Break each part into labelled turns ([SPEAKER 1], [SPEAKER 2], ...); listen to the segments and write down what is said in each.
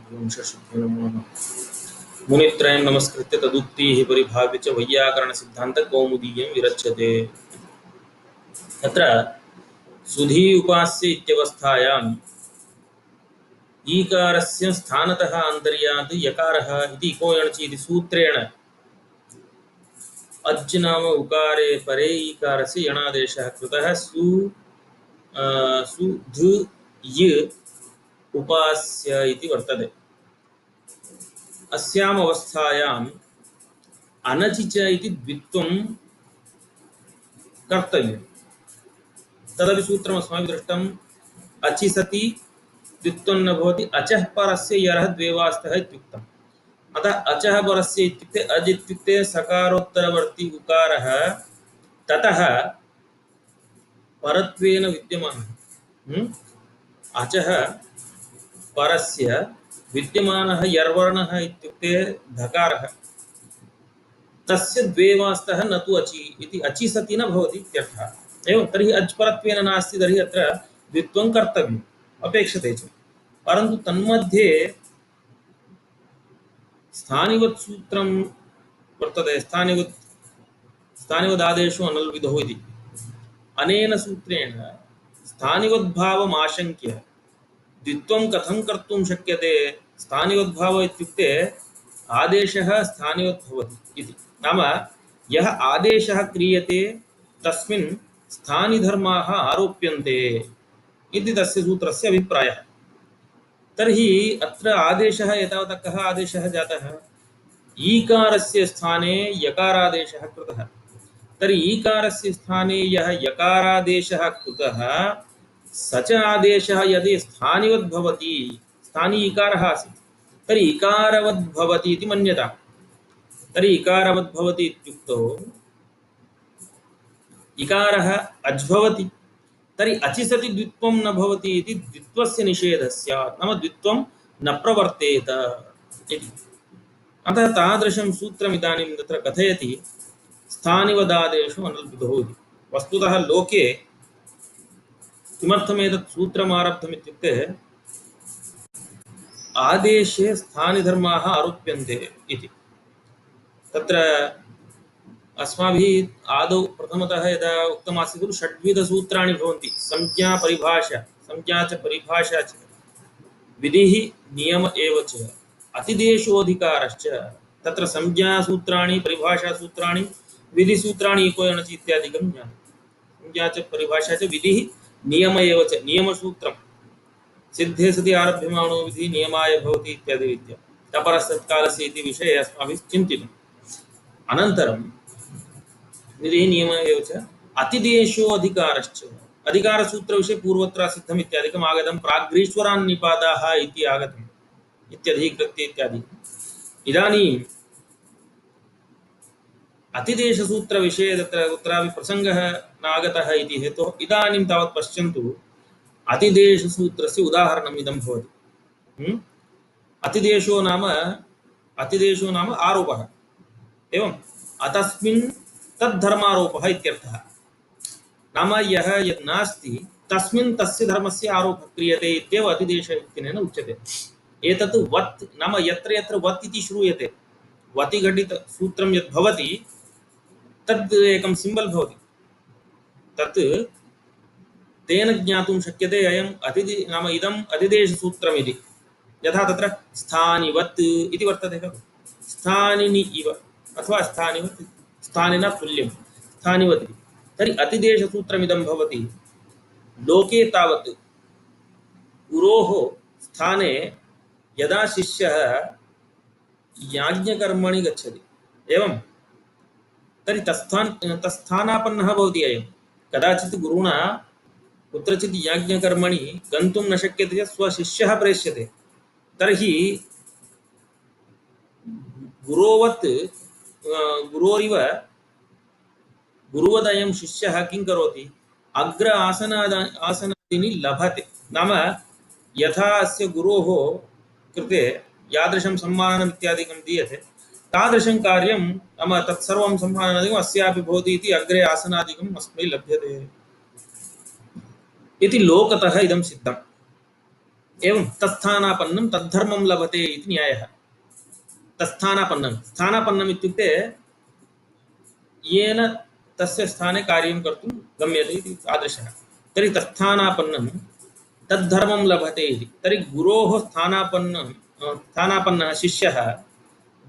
[SPEAKER 1] वंशशुद्धे नमो नमः। मुनित्रयं नमस्कृत्य तदुक्तिः परिभाव्य च वैयाकरणसिद्धान्तकौमुदीयं विरच्यते। तत्र सुधी उपास्य इत्यवस्थायाम् ईकारस्य स्थानतः अन्तर्यात् यकारः इति इकोयणचि इति सूत्रेण अज् नाम उकारे परे ईकारस्य यणादेशः कृतः। सु ध य उपास्य इति वर्तते। अस्याम् अवस्थायाम् अनचि च इति द्वित्वं कर्तव्यम्। तदपि सूत्रम् अस्माभिः दृष्टम्। अचि सति द्वित्वं न भवति, अचः परस्य यरः द्वेवास्तः इत्युक्तम्। अतः अचः परस्य इत्युक्ते अज् इत्युक्ते सकारोत्तरवर्ती उकारः ततः परत्वेन विद्यमानः। अचः परस्य विद्यमानः यर्वर्णः इत्युक्ते धकारः, तस्य द्वेवास्तः न तु अचि इति अचि सति न भवति इत्यर्थः। एवं तर्हि अज् परत्वेन नास्ति, तर्हि अत्र द्वित्वं कर्तव्यम् अपेक्षते च। परन्तु तन्मध्ये स्थानिवत् सूत्रं वर्तते। स्थानिवदादेशो अनल्विदो इति। अनेन सूत्रेण स्थानिवद्भावमाशङ्क्य द्वित्वं कथं कर्तुं शक्यते। स्थानिवद्भाव इत्युक्ते आदेशः स्थानिवत् भवति इति। नाम यः आदेशः क्रियते तस्मिन् स्थानिधर्माः आरोप्यन्ते इति तस्य सूत्रस्य अभिप्रायः। तर्हि अत्र आदेशः एतावता कः आदेशः जातः? ईकारस्य स्थाने यकारादेशः कृतः। तर्हि ईकारस्य स्थाने यः यकारादेशः कृतः स च आदेशः यदि स्थानिवद् भवति, स्थानी ईकारः आसीत्, तर्हि इकारवद् भवति इति मन्यताम्। तर्हि इकारवद् भवति इत्युक्तौ इकारः अज् भवति, तर्हि अचि सति द्वित्वं न भवति इति द्वित्वस्य निषेधः स्यात्। नाम द्वित्वं न प्रवर्तेत इति। अतः तादृशं सूत्रम् इदानीं तत्र कथयति। स्थानिवदादेशो अनल्विदो इति। वस्तुतः लोके किमर्थमेतत् सूत्रम् आरब्धम् इत्युक्ते आदेशे स्थानिधर्माः आरोप्यन्ते इति। तत्र अस्माभिः आदौ प्रथमतः यदा उक्तमासीत् खलु षड्विधसूत्राणि भवन्ति। संज्ञा परिभाषा, संज्ञा च परिभाषा च विधिः नियम एव च अतिदेशोऽधिकारश्च। तत्र संज्ञासूत्राणि परिभाषासूत्राणि विधिसूत्राणि इकोयणचि इत्यादिकं ज्ञानं। संज्ञा च परिभाषा च विधिः नियम एव च। नियमसूत्रं सिद्धे सति आरभ्यमाणो विधिः नियमाय भवति इत्यादि रीत्या तपरस्तत्कालस्य इति विषये अस्माभिः चिन्तितम्। अनन्तरं विधिः नियम एव च अतिदेशो अधिकारश्च। अधिकारसूत्रविषये पूर्वत्र सिद्धम् इत्यादिकम् आगतं। प्राग्रीश्वरान्निपाताः इति आगतम् इत्यधिकृत्य इत्यादि। इदानीम् अतिदेशसूत्रविषये तत्र कुत्रापि प्रसङ्गः नागतः इति हेतोः इदानीं तावत् पश्यन्तु। अतिदेशसूत्रस्य उदाहरणम् इदं भवति। अतिदेशो नाम आरोपः। एवं अतस्मिन् तद्धर्मारोपः इत्यर्थः। नाम यः यत् नास्ति तस्मिन् तस्य धर्मस्य आरोपः क्रियते इत्येव अतिदेश इत्यनेन उच्यते। एतत् वत् नाम यत्र यत्र वत् इति श्रूयते, वति घटित सूत्रं यत् भवति तद् एकं सिम्बल् भवति। तत् तेन ज्ञातुं शक्यते अयम् नाम इदम् अतिदेशसूत्रमिति। यथा तत्र स्थानिवत् इति वर्तते खलु। स्थानिनि इव अथवा स्थानिवत्, स्थानिना तुल्यं स्थानिवत् इति। तर्हि अतिदेशसूत्रमिदं भवति। लोके तावत् गुरोः स्थाने यदा शिष्यः याज्ञकर्मणि गच्छति, एवं तर्हि तस्थानापन्नः भवति अयं। कदाचित् गुरुणा कुत्रचित् याज्ञकर्मणि गन्तुं न शक्यते चेत् स्वशिष्यः प्रेष्यते। तर्हि गुरोवत् गुरोरिव गुरुवदयं शिष्यः किं करोति? अग्र आसनादीनि लभते। नाम यथा अस्य गुरोः कृते यादृशं सम्माननम् इत्यादिकं दीयते तादृशं कार्यं नाम तत्सर्वं सम्माननादिकम् अस्यापि भवति इति अग्रे आसनादिकम् अस्मै लभ्यते इति लोकतः इदं सिद्धम्। एवं तत्स्थानापन्नं तद्धर्मं लभते इति न्यायः। तत्स्थानापन्नं स्थानापन्नम् इत्युक्ते येन तस्य स्थाने कार्यं कर्तुं गम्यते इति तादृशः। तर्हि तत्स्थानापन्नं तद्धर्मं लभते इति। तर्हि गुरोः स्थानापन्नः शिष्यः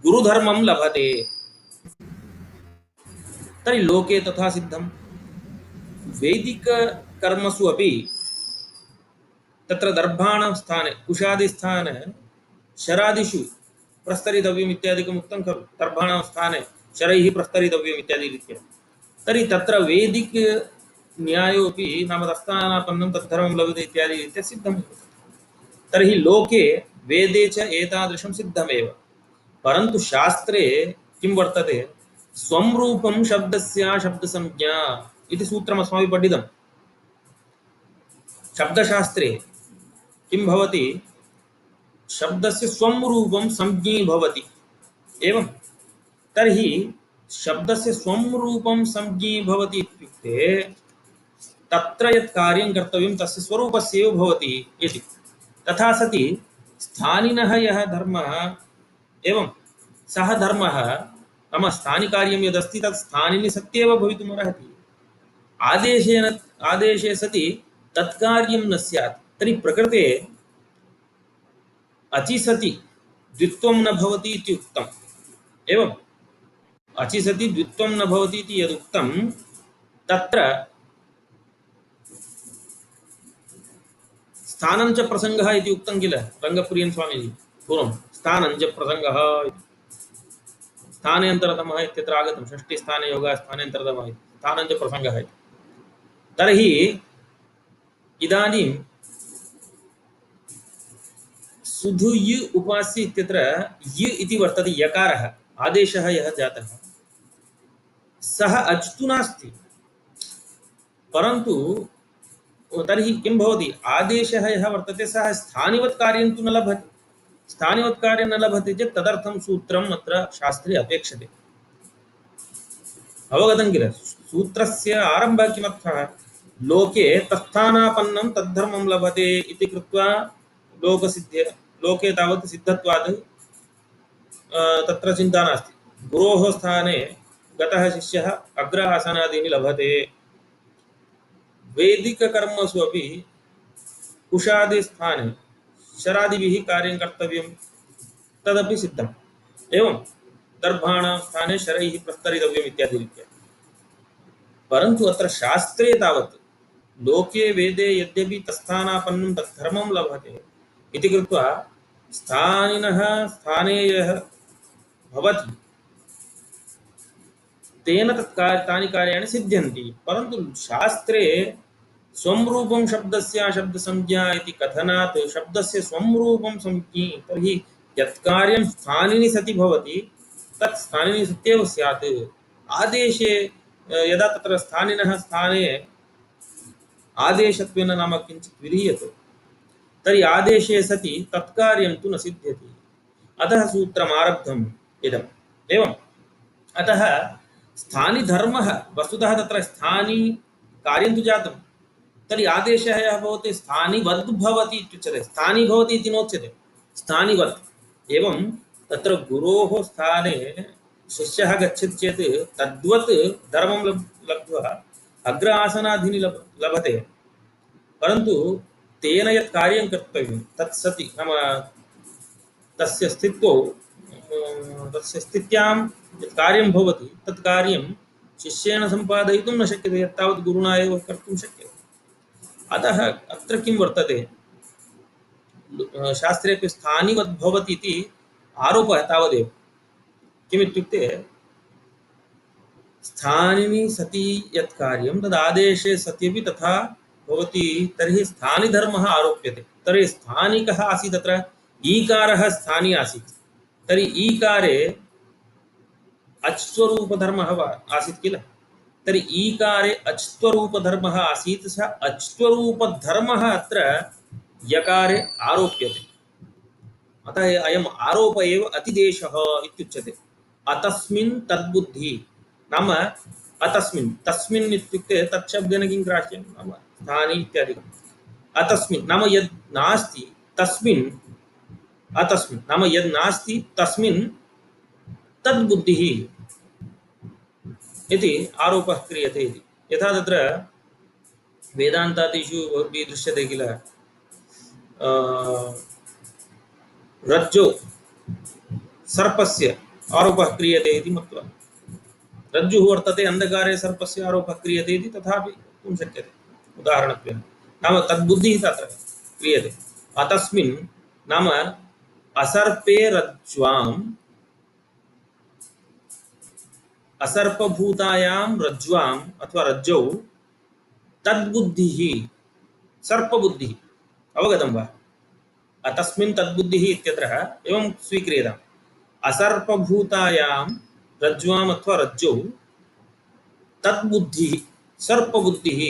[SPEAKER 1] गुरुधर्मं लभते। तर्हि लोके तथा सिद्धं। वैदिककर्मसु अपि तत्र दर्भाणां स्थाने कुशादिस्थाने शरादिषु प्रस्तरितव्यम् इत्यादिकम् उक्तं खलु। दर्भाणां स्थाने शरैः प्रस्तरितव्यम् इत्यादि रीत्या। तर्हि तत्र वैदिक न्यायोपि नाम तत्स्थानापन्नं तद्धर्मं लभते इत्यादि रीत्या सिद्धम्। तर्हि लोके वेदे च एतादृशं सिद्धमेव। परन्तु शास्त्रे किं वर्तते, स्वं रूपं शब्दस्य शब्दसंज्ञा इति सूत्रम् अस्माभिः पठितं। शब्दशास्त्रे किं भवति, शब्दस्य स्वं रूपं संज्ञी भवति। एवं तर्हि शब्दस्य स्वं रूपं संज्ञी भवति इत्युक्ते तत्र यत् कार्यं कर्तव्यं तस्य स्वरूपस्यैव भवति इति। तथा सति स्थानिनः यः धर्मः, एवं सः धर्मः नाम स्थानिकार्यं यदस्ति तत् स्थानिनि सत्येव भवितुमर्हति। आदेशेन आदेशे सति तत्कार्यं न स्यात्। तर्हि प्रकृते अचि सति द्वित्वं न भवति इति उक्तम्। एवं अचि सति द्वित्वं न भवति इति यदुक्तं तत्र स्थानञ्च प्रसङ्गः इति उक्तं किल रङ्गप्रियन् स्वामीजी पूर्वं। स्थानञ्च प्रसङ्गः इति। स्थानेऽन्तरतमः इत्यत्र आगतं, षष्ठीस्थाने योगः स्थानेऽन्तरतमः इति स्थानञ्च प्रसङ्गः इति। तर्हि इदानीं सुधु य उपास्य इत्यत्र य इति वर्तते यकारः, आदेशः यः जातः सः अच्तु नास्ति। परन्तु तर्हि किं भवति, आदेशः यः वर्तते सः स्थानिवत् कार्यं तु न लभते। स्थानिवत् कार्यं न लभते चेत् तदर्थं सूत्रम् अत्र शास्त्रे अपेक्षते। अवगतं किल। सूत्रस्य आरम्भः किमर्थः, लोके तत्स्थानापन्नं तद्धर्मं लभते इति कृत्वा लोकसिद्धे लोके तावत् सिद्धत्वात् तत्र चिन्ता नास्ति। गुरोः स्थाने गतः शिष्यः अग्र आसनादीनि लभते। वैदिककर्मसु अपि कुशादिस्थाने शरादिभिः कार्यं कर्तव्यं तदपि सिद्धम्। एवं दर्भाणां स्थाने शरैः प्रस्तरितव्यम् इत्यादि रीत्या। परन्तु अत्र शास्त्रे तावत् लोके वेदे यद्यपि तत्स्थानापन्नं तद्धर्मं लभते इति कृत्वा स्थानिनः स्थाने यः भवति तेन तानि कार्याणि सिद्ध्यन्ति। परन्तु शास्त्रे स्वं रूपं शब्दस्य शब्दसंज्ञा इति कथनात् शब्दस्य स्वं रूपं संज्ञी, तर्हि यत् कार्यं स्थानिनि सति भवति तत् स्थानिनि सत्येव स्यात्। आदेशे यदा तत्र स्थानिनः स्थाने आदेशत्वेन नाम किञ्चित् विधीयते तर्हि आदेशे सति तत्कार्यं तु न सिद्ध्यति। अतः सूत्रम् आरब्धम् इदम्। एवम् अतः स्थानिधर्मः वस्तुतः तत्र स्थानी कार्यं तु जातं, तर्हि आदेशः यः भवति स्थानिवद् भवति इत्युच्यते। स्थानी भवति इति नोच्यते, स्थानिवत्। एवं तत्र गुरोः स्थाने शिष्यः गच्छति चेत् तद्वत् धर्मं लब्ध्वा अग्र आसनादीनि लभते। परन्तु तेन यत् कार्यं कर्तव्यं तत् सति नाम तस्य स्थित्वौ तस्य स्थित्यां यत् कार्यं भवति तत् कार्यं शिष्येण सम्पादयितुं न शक्यते, यत्तावत् गुरुणा एव कर्तुं शक्यते। अतः अत्र किं वर्तते, शास्त्रेपि स्थानिवद् भवति इति आरोपः तावदेव। किमित्युक्ते स्थानिनि सति यत् कार्यं तद् आदेशे सत्यपि तथा भवति, तर्हि स्थानिधर्मः आरोप्यते। तर्हि स्थानिकः आसीत् अत्र, ईकारः स्थानी आसीत्। तर्हि ईकारे अच्त्वरूपधर्मः आसीत् किल। तर्हि ईकारे अच्त्वरूपधर्मः आसीत्, सः अच्त्वरूपधर्मः अत्र यकारे आरोप्यते। अतः अयम् आरोप एव अतिदेशः इत्युच्यते। अतस्मिन् तद्बुद्धि नाम अतस्मिन्, तस्मिन् इत्युक्ते तत् शब्देन किं ग्राह्यं नाम स्थानी इत्यादिकम्। अतस्मिन् नाम यद् नास्ति तस्मिन् अतस्मिन् नाम यद् नास्ति तस्मिन् तद्बुद्धिः इति आरोपः क्रियते इति। यथा तत्र वेदान्तादिषु भवद्भिः दृश्यते किल रज्जो सर्पस्य आरोपः क्रियते इति मत्वा रज्जुः वर्तते अंधकारे सर्पस्य आरोपः क्रियते इति तथापि वक्तुं शक्यते उदाहरणत्वेन। नाम तद्बुद्धिः तत्र क्रियते। अतस्मिन् नाम असर्पे रज्ज्वाम् असर्पभूतायां रज्ज्वाम् अथवा रज्जौ तद्बुद्धिः सर्पबुद्धिः अवगतं वा? अतस्मिन् तद्बुद्धिः इत्यत्र एवं स्वीक्रियताम्। असर्पभूतायां रज्ज्वाम् अथवा रज्जौ तद्बुद्धिः सर्पबुद्धिः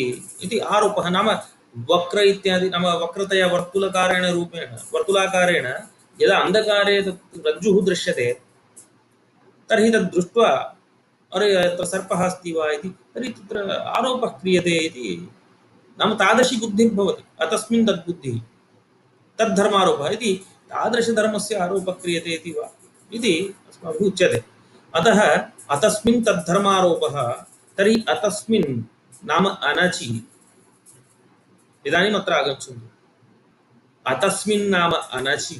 [SPEAKER 1] इति आरोपः। नाम वक्र इत्यादि नाम वक्रतया वर्तुलकारेण रूपेण वर्तुलाकारेण यदा अंधकारे तत् रज्जुः दृश्यते तर्हि तद् दृष्ट्वा अरे अत्र सर्पः अस्ति वा इति तर्हि तत्र आरोपः क्रियते इति नाम तादृशी बुद्धिर्भवति। अतस्मिन् तद्बुद्धिः तद्धर्मारोपः इति तादृशधर्मस्य आरोपः क्रियते इति वा इति अस्माभिः उच्यते। अतः अतस्मिन् तद्धर्मारोपः तर्हि अतस्मिन् नाम अनचि इदानीम् अत्र आगच्छन्तु। अतस्मिन् नाम अनचि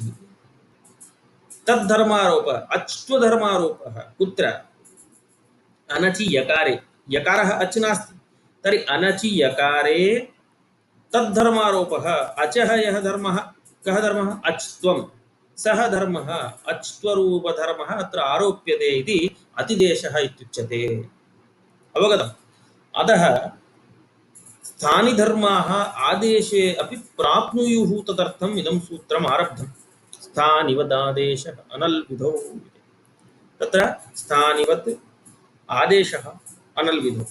[SPEAKER 1] तद्धर्मारोपः अच्त्वधर्मारोपः कुत्र? अनचि यकारे। यकारः अच् नास्ति तर्हि अनचि यकारे तद्धर्मारोपः। अचः यः धर्मः कः धर्मः? अच्त्वं। सः धर्मः अच्त्वरूपधर्मः अत्र आरोप्यते इति अतिदेशः इत्युच्यते। अवगतम्? अतः स्थानि धर्माः आदेशे अपि प्राप्नुयुः तदर्थम् इदं सूत्रम् आरब्धम्। स्थानिवदादेशः अनल्विधौ। तत्र स्थानिवत् आदेशः अनल्विधौ।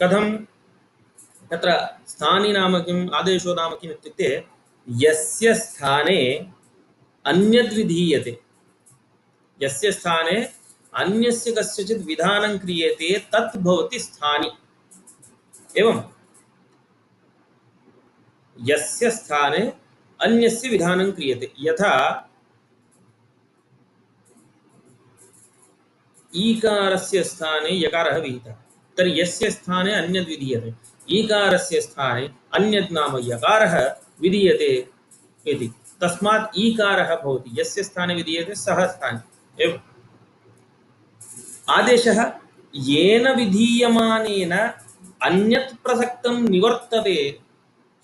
[SPEAKER 1] कथं? तत्र स्थानि नाम किम्? आदेशो नाम किम् इत्युक्ते यस्य स्थाने अन्यद् विधीयते, यस्य स्थाने अन्यस्य कस्यचित् विधानं क्रियते तत् भवति स्थानि। एवं यस्य स्थाने अन्यस्य विधानं क्रियते। यथा ईकारस्य स्थाने यकारः विहितः तर्हि यस्य स्थाने अन्यद् विधीयते, ईकारस्य स्थाने अन्यद् नाम यकारः विधीयते इति। तस्मात् ईकारः भवति यस्य स्थाने विधीयते सः स्थाने। एवं आदेशः येन विधीयमानेन अन्यत् प्रसक्तं निवर्तते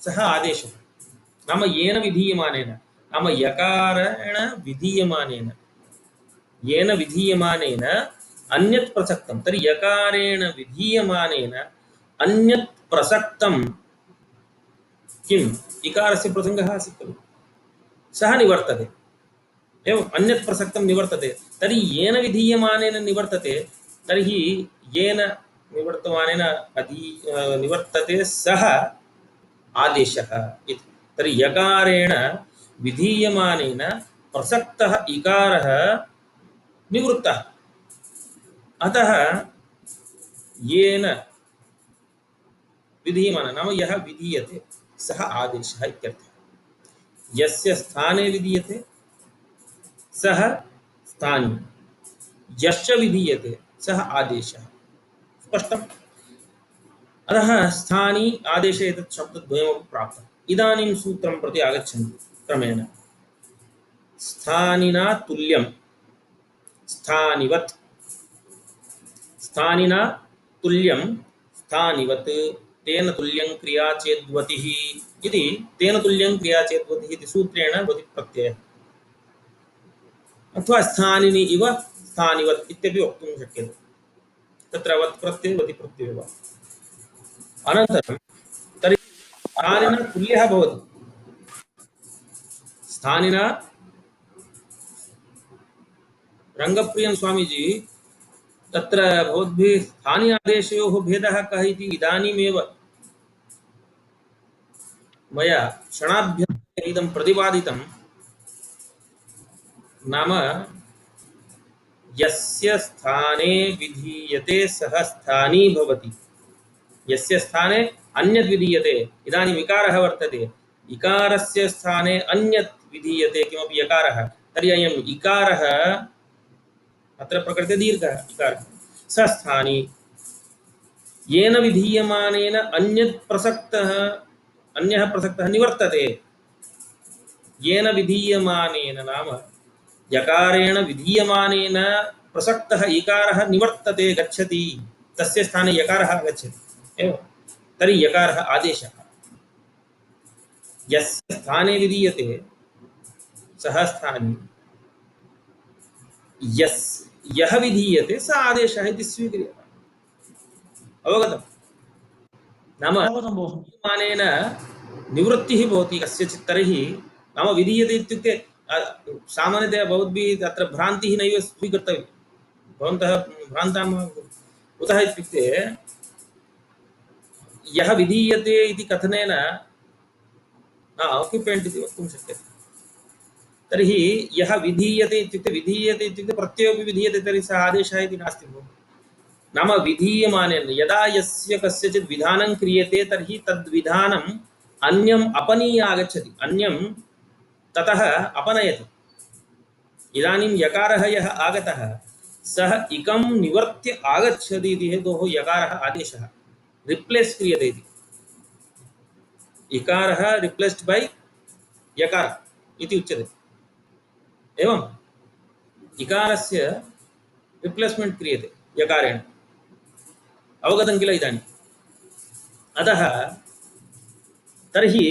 [SPEAKER 1] सः आदेशः। नाम येन विधीयमानेन नाम यकारेण विधीयमानेन येन विधीयमानेन अन्यत् प्रसक्तं तर्हि यकारेण विधीयमानेन अन्यत् प्रसक्तं किम्? इकारस्य प्रसङ्गः आसीत् खलु, सः निवर्तते। एवम् अन्यत् प्रसक्तं निवर्तते तर्हि येन विधीयमानेन निवर्तते तर्हि येन निवर्तमानेन निवर्तते सः आदेशः इति। तर्हि यकारेण विधीयमानेन प्रसक्तः इकारः निवृत्तः। अतः येन विधीयमान नाम यः विधीयते सः आदेशः इत्यर्थः। यस्य स्थाने विधीयते सः स्थानी, यश्च विधीयते सः आदेशः। स्पष्टम्? अतः स्थानी आदेशे एतत् शब्दद्वयमपि प्राप्तम्। इदानीं सूत्रं प्रति आगच्छन्तु क्रमेण। स्थानिना तुल्यं स्थानिवत्, स्थानिना तुल्यं स्थानिवत्, तेन तुल्यं क्रिया चेद्वतिः इति। तेन तुल्यं क्रिया चेद्वतिः इति सूत्रेण वति प्रत्ययः अथवा स्थानिनि इव स्थानिवत् इत्यपि वक्तुं शक्यते। तत्र वत् प्रत्यये वति प्रत्यये वा। अनन्तरं तर्हि स्थानिना तुल्यः भवति। स्थानिना रङ्गप्रियं स्वामीजी तत्र भवद्भिः स्थानि आदेशयोः भेदः कः इति इदानीमेव मया क्षणाभ्यन्तरे इदं प्रतिपादितं। नाम यस्य स्थाने विधीयते सः स्थानी भवति, यस्य स्थाने अन्यद् विधीयते। इदानीं विकारः वर्तते इकारस्य स्थाने अन्यत् विधीयते किमपि यकारः तर्हि अयम् इकारः अत्र प्रकृते दीर्घः इकारः स स्थानी येन विधीयमानेन अन्यत् प्रसक्तः अन्यः प्रसक्तः निवर्तते येन विधीयमानेन नाम यकारेण विधीयमानेन प्रसक्तः इकारः निवर्तते गच्छति तस्य स्थाने यकारः आगच्छति एवं तर्हि यकारः आदेशः यस्य स्थाने विधीयते सः स्थानी यस् यः विधीयते स आदेशः इति स्वीक्रियते अवगतम् नाम
[SPEAKER 2] अवगतं भोः।
[SPEAKER 1] विधीयमानेन निवृत्तिः भवति कस्यचित् तर्हि नाम विधीयते इत्युक्ते सामान्यतया भवद्भिः अत्र भ्रान्तिः नैव स्वीकर्तव्या भवन्तः भ्रान्ताः कुतः इत्युक्ते यः विधीयते इति कथनेन आक्युपेण्ट् इति वक्तुं शक्यते तर्हि यः विधीयते इत्युक्ते प्रत्ययोपि विधीयते तर्हि सः आदेशः इति नास्ति भोः नाम विधीयमानेन यदा यस्य कस्यचित् विधानं क्रियते तर्हि तद्विधानम् अन्यम् अपनीय आगच्छति अन्यं ततः अपनयति इदानीं यकारः यः आगतः सः इकं निवर्त्य आगच्छति इति हेतोः यकारः आदेशः रिप्लेस् क्रियते इति इकारः रिप्लेस्ड् बै यकार इति उच्यते एवं इकारस्य रिप्लेस्मेंट क्रियते यकारेण अवगतं किल इदानीम् अतः तर्हि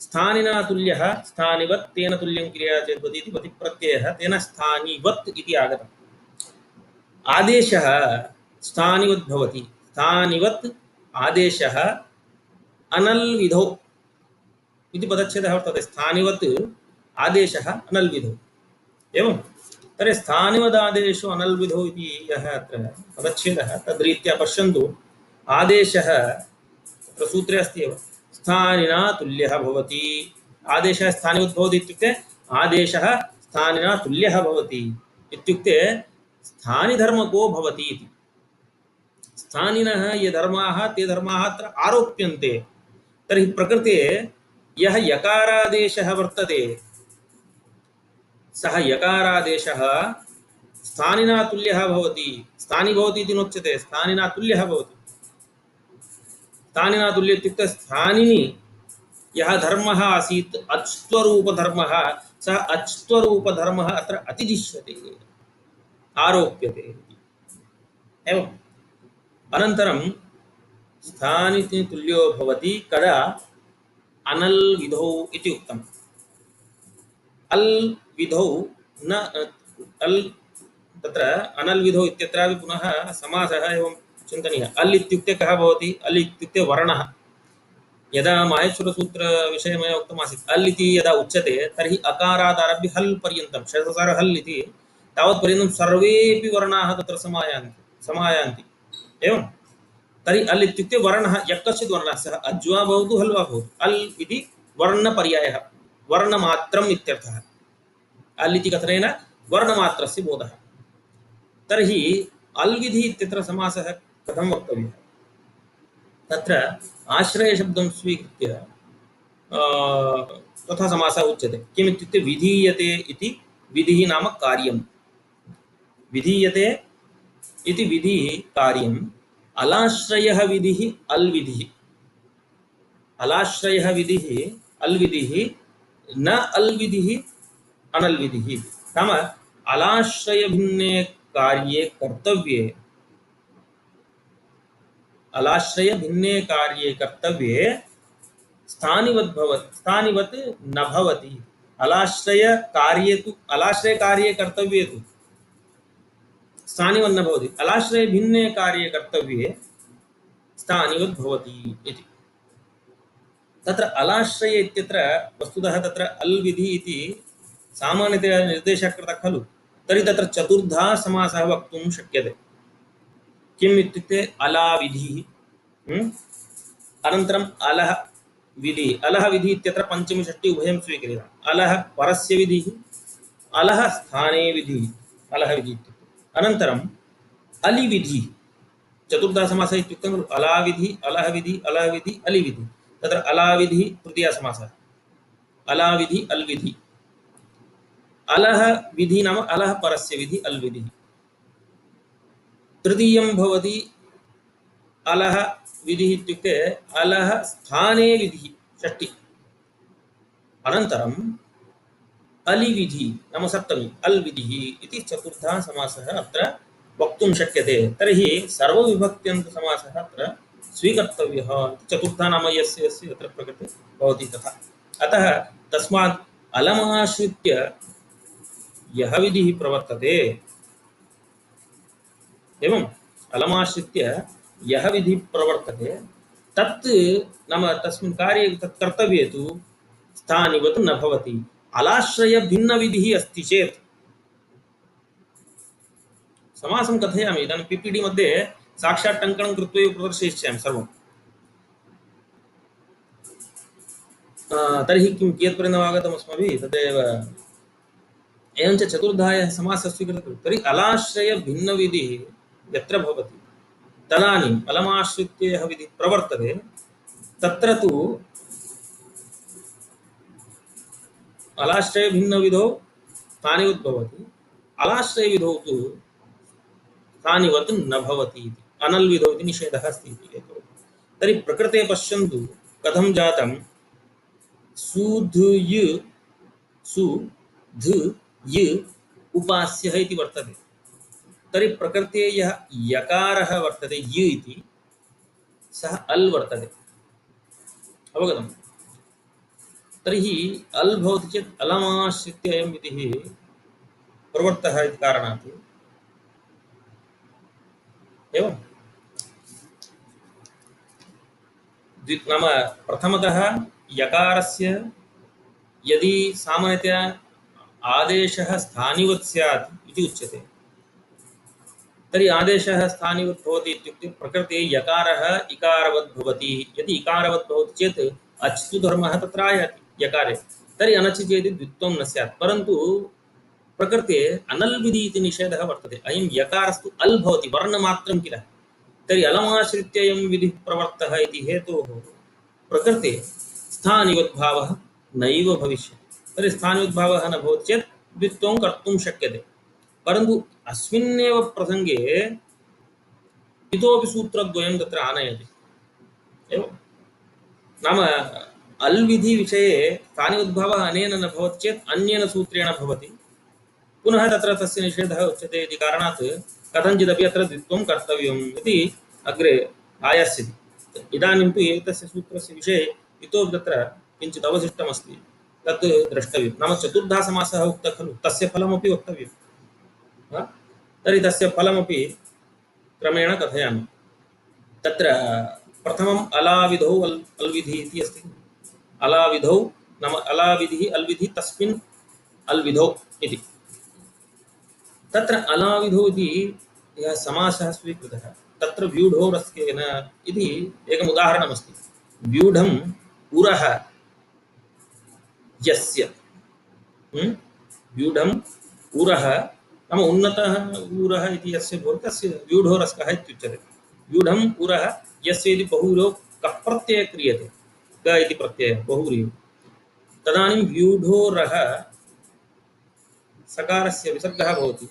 [SPEAKER 1] स्थानिना तुल्यः स्थानिवत् तेन तुल्यं क्रिया चेद्वति इति प्रतिप्रत्ययः तेन स्थानिवत् इति आगतम् आदेशः स्थानिवत् भवति स्थानिवत् आदेशः अनल्विधौ इति पदच्छेदः वर्तते स्थानिवत् आदेशः अनल्विधौ एवं तर्हि स्थानिवदादेशो अनल्विधौ इति यः अत्र पदच्छेदः तद्रीत्या पश्यन्तु आदेशः तत्र सूत्रे अस्ति एव स्थानिना तुल्यः भवति आदेशः स्थानिवत् भवति इत्युक्ते आदेशः स्थानिना तुल्यः भवति इत्युक्ते स्थानिधर्मको भवति इति स्थानिनः ये धर्माः ते धर्माः अत्र आरोप्यन्ते तर्हि प्रकृते यः यकारादेशः वर्तते सः यकारादेशः स्थानिना तुल्यः भवति स्थानी भवति इति नोच्यते स्थानिना तुल्यः भवति स्थानिना तुल्य इत्युक्ते स्थानिनि यः धर्मः आसीत् अच्त्वरूपधर्मः सः अच्त्वरूपधर्मः अत्र अतिदिश्यते आरोप्यते एवम् अनन्तरं स्थानिति तुल्यो भवति कदा अनल् विधौ इति उक्तम् अल् विधौ न अल् तत्र अनल् विधौ इत्यत्रापि पुनः समासः एवं चिन्तनीयः अल् इत्युक्ते कः भवति अल् इत्युक्ते वर्णः यदा माहेश्वरसूत्रविषये मया उक्तमासीत् अल् इति यदा उच्यते तर्हि अकारादारभ्य हल् पर्यन्तं षट्सकार हल् इति तावत्पर्यन्तं सर्वेपि वर्णाः तत्र समायान्ति एवं तर्हि अल् इत्युक्ते वर्णः यः कश्चित् वर्णः सः अज्वा भवतु हल् वा भवतु अल् इति वर्णपर्यायः वर्णमात्रम् इत्यर्थः अल् इति कथनेन वर्णमात्रस्य बोधः तर्हि अल् विधि इत्यत्र समासः कथं वक्तव्यः तत्र आश्रयशब्दं स्वीकृत्य तथा समासः उच्यते किम् इत्युक्ते विधीयते इति विधिः नाम कार्यं विधीयते इति विधिः कार्यम् अलाश्रयः विधिः अल् विधिः अलाश्रयः विधिः अल् विधिः न अल् विधिः अनल् विधिः नाम अलाश्रय भिन्ने कार्ये कर्तव्ये अलाश्रय भिन्ने कार्ये कर्तव्ये स्थानिवत् न भवति अलाश्रय कार्ये कर्तव्ये तु स्थानिवत् न भवति अलाश्रय भिन्ने कार्ये कर्तव्ये स्थानिवत् भवति इति तत्र अलाश्रय इत्यत्र वस्तुतः तत्र अल् विधि इति सामान्यतया निर्देशः कृतः खलु तर्हि तत्र चतुर्धा समासः वक्तुं शक्यते किम् इत्युक्ते अला विधिः अनन्तरम् अलः विधिः अलः विधिः इत्यत्र पञ्चमी षष्ठी उभयं स्वीक्रियते अलः परस्य विधिः अलः स्थाने विधिः अलः विधिः इत्युक्ते अनन्तरम् अलि विधिः चतुर्धा समासः इत्युक्ते अला विधिः अलः विधिः अलः विधिः अलि विधिः तत्र अला विधिः तृतीया समासः अलाविधि अल्विधि अलह विधि नाम अलह परस्य विधि अल्विधि तृतीयं भवति अलह विधि इत्युक्ते अलह स्थाने विधि षष्टि अनन्तरं अलिविधि नाम सप्तमी अल्विधिः इति चतुर्थः समासः अत्र वक्तुं शक्यते तर्हि सर्वविभक्त्यन्तसमासः अत्र स्वीकर्तव्यः चतुर्थः नाम यस्य यस्य अत्र प्रकृते भवति तथा अतः तस्मात् अलमाश्रित्य यः विधिः प्रवर्तते एवं अलमाश्रित्य यः विधिः प्रवर्तते तत् नाम तस्मिन् कार्ये तत् कर्तव्ये तु स्थानिवत् न भवति अलाश्रय भिन्नविधिः अस्ति चेत् समासं कथयामि इदानीं पीपीटी मध्ये साक्षात् टङ्कणं कृत्वा एव प्रदर्शयिष्यामि सर्वं तर्हि किं कियत्पर्यन्तम् आगतम् अस्माभिः तदेव एवञ्च चतुर्धायः समासः स्वीकृतः तर्हि अलाश्रय भिन्नविधिः यत्र भवति तदानीम् अलमाश्रित्य यः विधिः प्रवर्तते तत्र तु अलाश्रय भिन्नविधौ स्थानिवत् भवति अलाश्रय विधौ तु स्थानिवत् न भवति इति अनल्विधौ इति निषेधः अस्ति इति हेतुः तर्हि प्रकृते पश्यन्तु कथं जातं सुधुय् सुध य उपास्यः इति वर्तते तर्हि प्रकृते यः यकारः वर्तते य इति सः अल् वर्तते अवगतम् तर्हि अल् भवति चेत् अलमाश्रित्य अयं विधिः प्रवृत्तः इति कारणात् एवं नाम प्रथमतः यकारस्य यदि सामान्यतया आदेशः स्थानिवत् स्यात् इति उच्यते तर्हि आदेशः स्थानिवत् भवति इत्युक्ते प्रकृते यकारः इकारवत् भवति यदि इकारवत् भवति चेत् अच्तु धर्मः तत्र आयाति यकारे तर्हि अनचि चेत् द्वित्वं न स्यात् परन्तु प्रकृते अनल् विधि इति निषेधः वर्तते अयं यकारस्तु अल् भवति वर्णमात्रं किल तर्हि अलमाश्रित्य अयं विधिः प्रवर्तः इति हेतोः प्रकृते स्थानिवद्भावः नैव भविष्यति तर्हि स्थानिवद्भावः न भवति चेत् द्वित्वं कर्तुं शक्यते परन्तु अस्मिन्नेव प्रसङ्गे इतोपि सूत्रद्वयं तत्र आनयति एवं नाम अल् विधि विषये स्थानिवद्भावः अनेन न भवति चेत् अन्येन सूत्रेण भवति पुनः तत्र तस्य निषेधः उच्यते इति कारणात् कथञ्चिदपि अत्र द्वित्वं कर्तव्यम् इति अग्रे आयास्यति इदानीं तु एतस्य सूत्रस्य विषये इतोपि तत्र किञ्चित् अवशिष्टमस्ति तत् द्रष्टव्यं नाम चतुर्धा समासः उक्तः खलु तस्य फलमपि वक्तव्यं तर्हि तस्य फलमपि क्रमेण कथयामि तत्र प्रथमम् अलाविधौ अल्विधि इति अस्ति अलाविधौ नाम अलाविधिः अल्विधि तस्मिन् अल्विधौ इति तत्र अलाविधौ इति यः समासः स्वीकृतः तत्र व्यूढोरस्केन इति एकम् उदाहरणमस्ति व्यूढम् उरः यस्य व्यूढम् उरः नाम उन्नतः ऊरः इति यस्य भवति तस्य व्यूढोरस्कः इत्युच्यते व्यूढम् उरः यस्य इति बहुव्रीहौ कः प्रत्ययः क्रियते क इति प्रत्ययः बहुव्रीहौ तदानीं व्यूढोरः सकारस्य विसर्गः भवति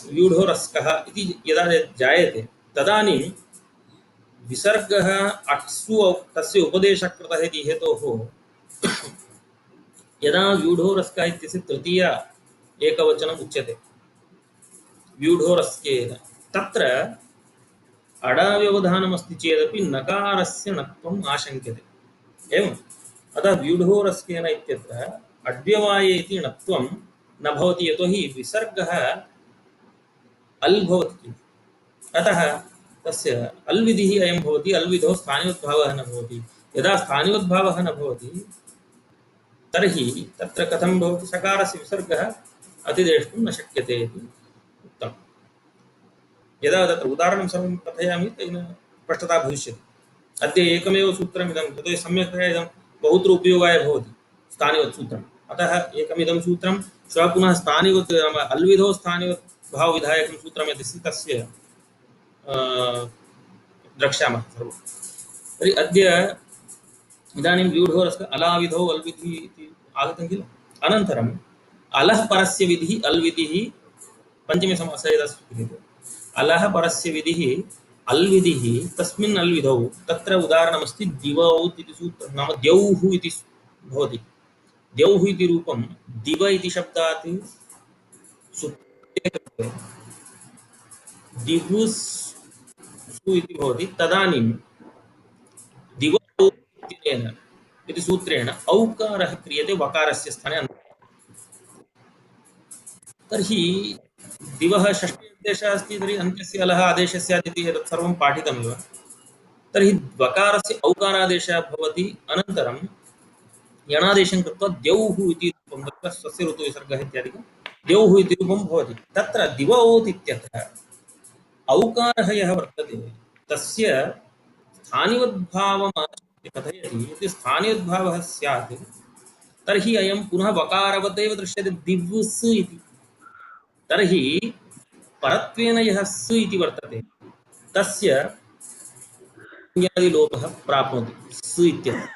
[SPEAKER 1] व्यूढोरस्कः इति यदा जायते तदानीं विसर्गः अट्सु तस्य उपदेशः कृतः इति हेतोः यदा व्यूढोरस्कः इत्यस्य तृतीया एकवचनम् उच्यते व्यूढोरस्केन तत्र अडाव्यवधानमस्ति चेदपि नकारस्य नत्वम् आशङ्क्यते एवम् अतः व्यूढोरस्केन इत्यत्र अड्व्यवाये इति नत्वं न भवति यतोहि विसर्गः अल् भवति किल अतः तस्य अल् विधिः अयं भवति अल् विधौ स्थानिवद्भावः न भवति यदा स्थानिवद्भावः न भवति तर्हि तत्र कथं भवति सकारस्य विसर्गः अतिदेष्टुं न शक्यते इति उक्तम् यदा तत्र उदाहरणं सर्वं कथयामि तेन स्पष्टता भविष्यति अद्य एकमेव सूत्रमिदं यतोहि सम्यक्तया इदं बहुत्र उपयोगाय भवति स्थानिवत् सूत्रम् अतः एकमिदं सूत्रं श्वः पुनः स्थानिवत् नाम अल्विधौ स्थानिवत् भावविधायकं सूत्रं यदस्ति तस्य द्रक्ष्यामः सर्वं तर्हि अद्य इदानीं व्यूढोरस्य अलाविधौ अल्विधि इति आगतं किल। अनन्तरम् अलः परस्य विधिः अल्विधिः पञ्चमे समासे यदा स्वीक्रियते अलः परस्य विधिः अल्विधिः तस्मिन् अल्विधौ तत्र उदाहरणमस्ति दिवौत् इति सूत्रं नाम द्यौः इति भवति। द्यौः इति रूपं दिव इति शब्दात् सुप्ते दिवुस् सु इति भवति। तदानीं दिवौ इत्यनेन इति सूत्रेण औकारः क्रियते वकारस्य स्थाने। तर्हि दिवः षष्ठीदेशः अस्ति तर्हि अन्त्यस्य अलः आदेशः स्यात् इति एतत् सर्वं पाठितमेव। तर्हि वकारस्य औकारादेशः भवति। अनन्तरं यणादेशं कृत्वा द्यौः इति रूपं तत्र स्वस्य ऋतुविसर्गः इत्यादिकं द्यौः इति रूपं भवति। तत्र दिवौत् इत्यत्र औकारः यः वर्तते तस्य स्थानिवद्भावम् कथयति। यदि स्थानिवद्भावः स्यात् तर्हि अयं पुनः वकारवदेव दृश्यते दिव्स् इति। तर्हि परत्वेन यः स् इति वर्तते तस्य लोपः प्राप्नोति स् इत्यत्र।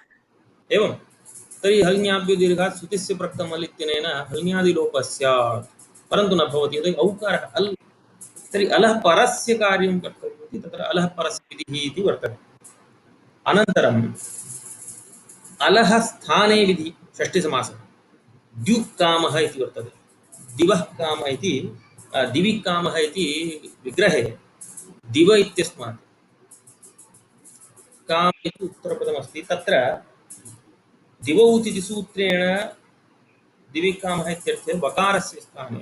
[SPEAKER 1] एवं तर्हि हल्न्याभ्यो दीर्घात् श्रुतिस्य प्रक्तम् अल् इत्यनेन हल्न्यादिलोपः स्यात् परन्तु न भवति यदि औकारः अल्। तर्हि अलः परस्य कार्यं कर्तव्यमिति तत्र अलः परस्य विधिः इति वर्तते। अनन्तरम् अलः स्थाने विधि षष्ठीसमासः द्युक्कामः इति वर्तते। दिवः काम इति दिवि कामः इति विग्रहे दिव इत्यस्मात् काम इति उत्तरपदमस्ति। तत्र दिवौत् इति सूत्रेण दिवि कामः इत्यर्थे वकारस्य स्थाने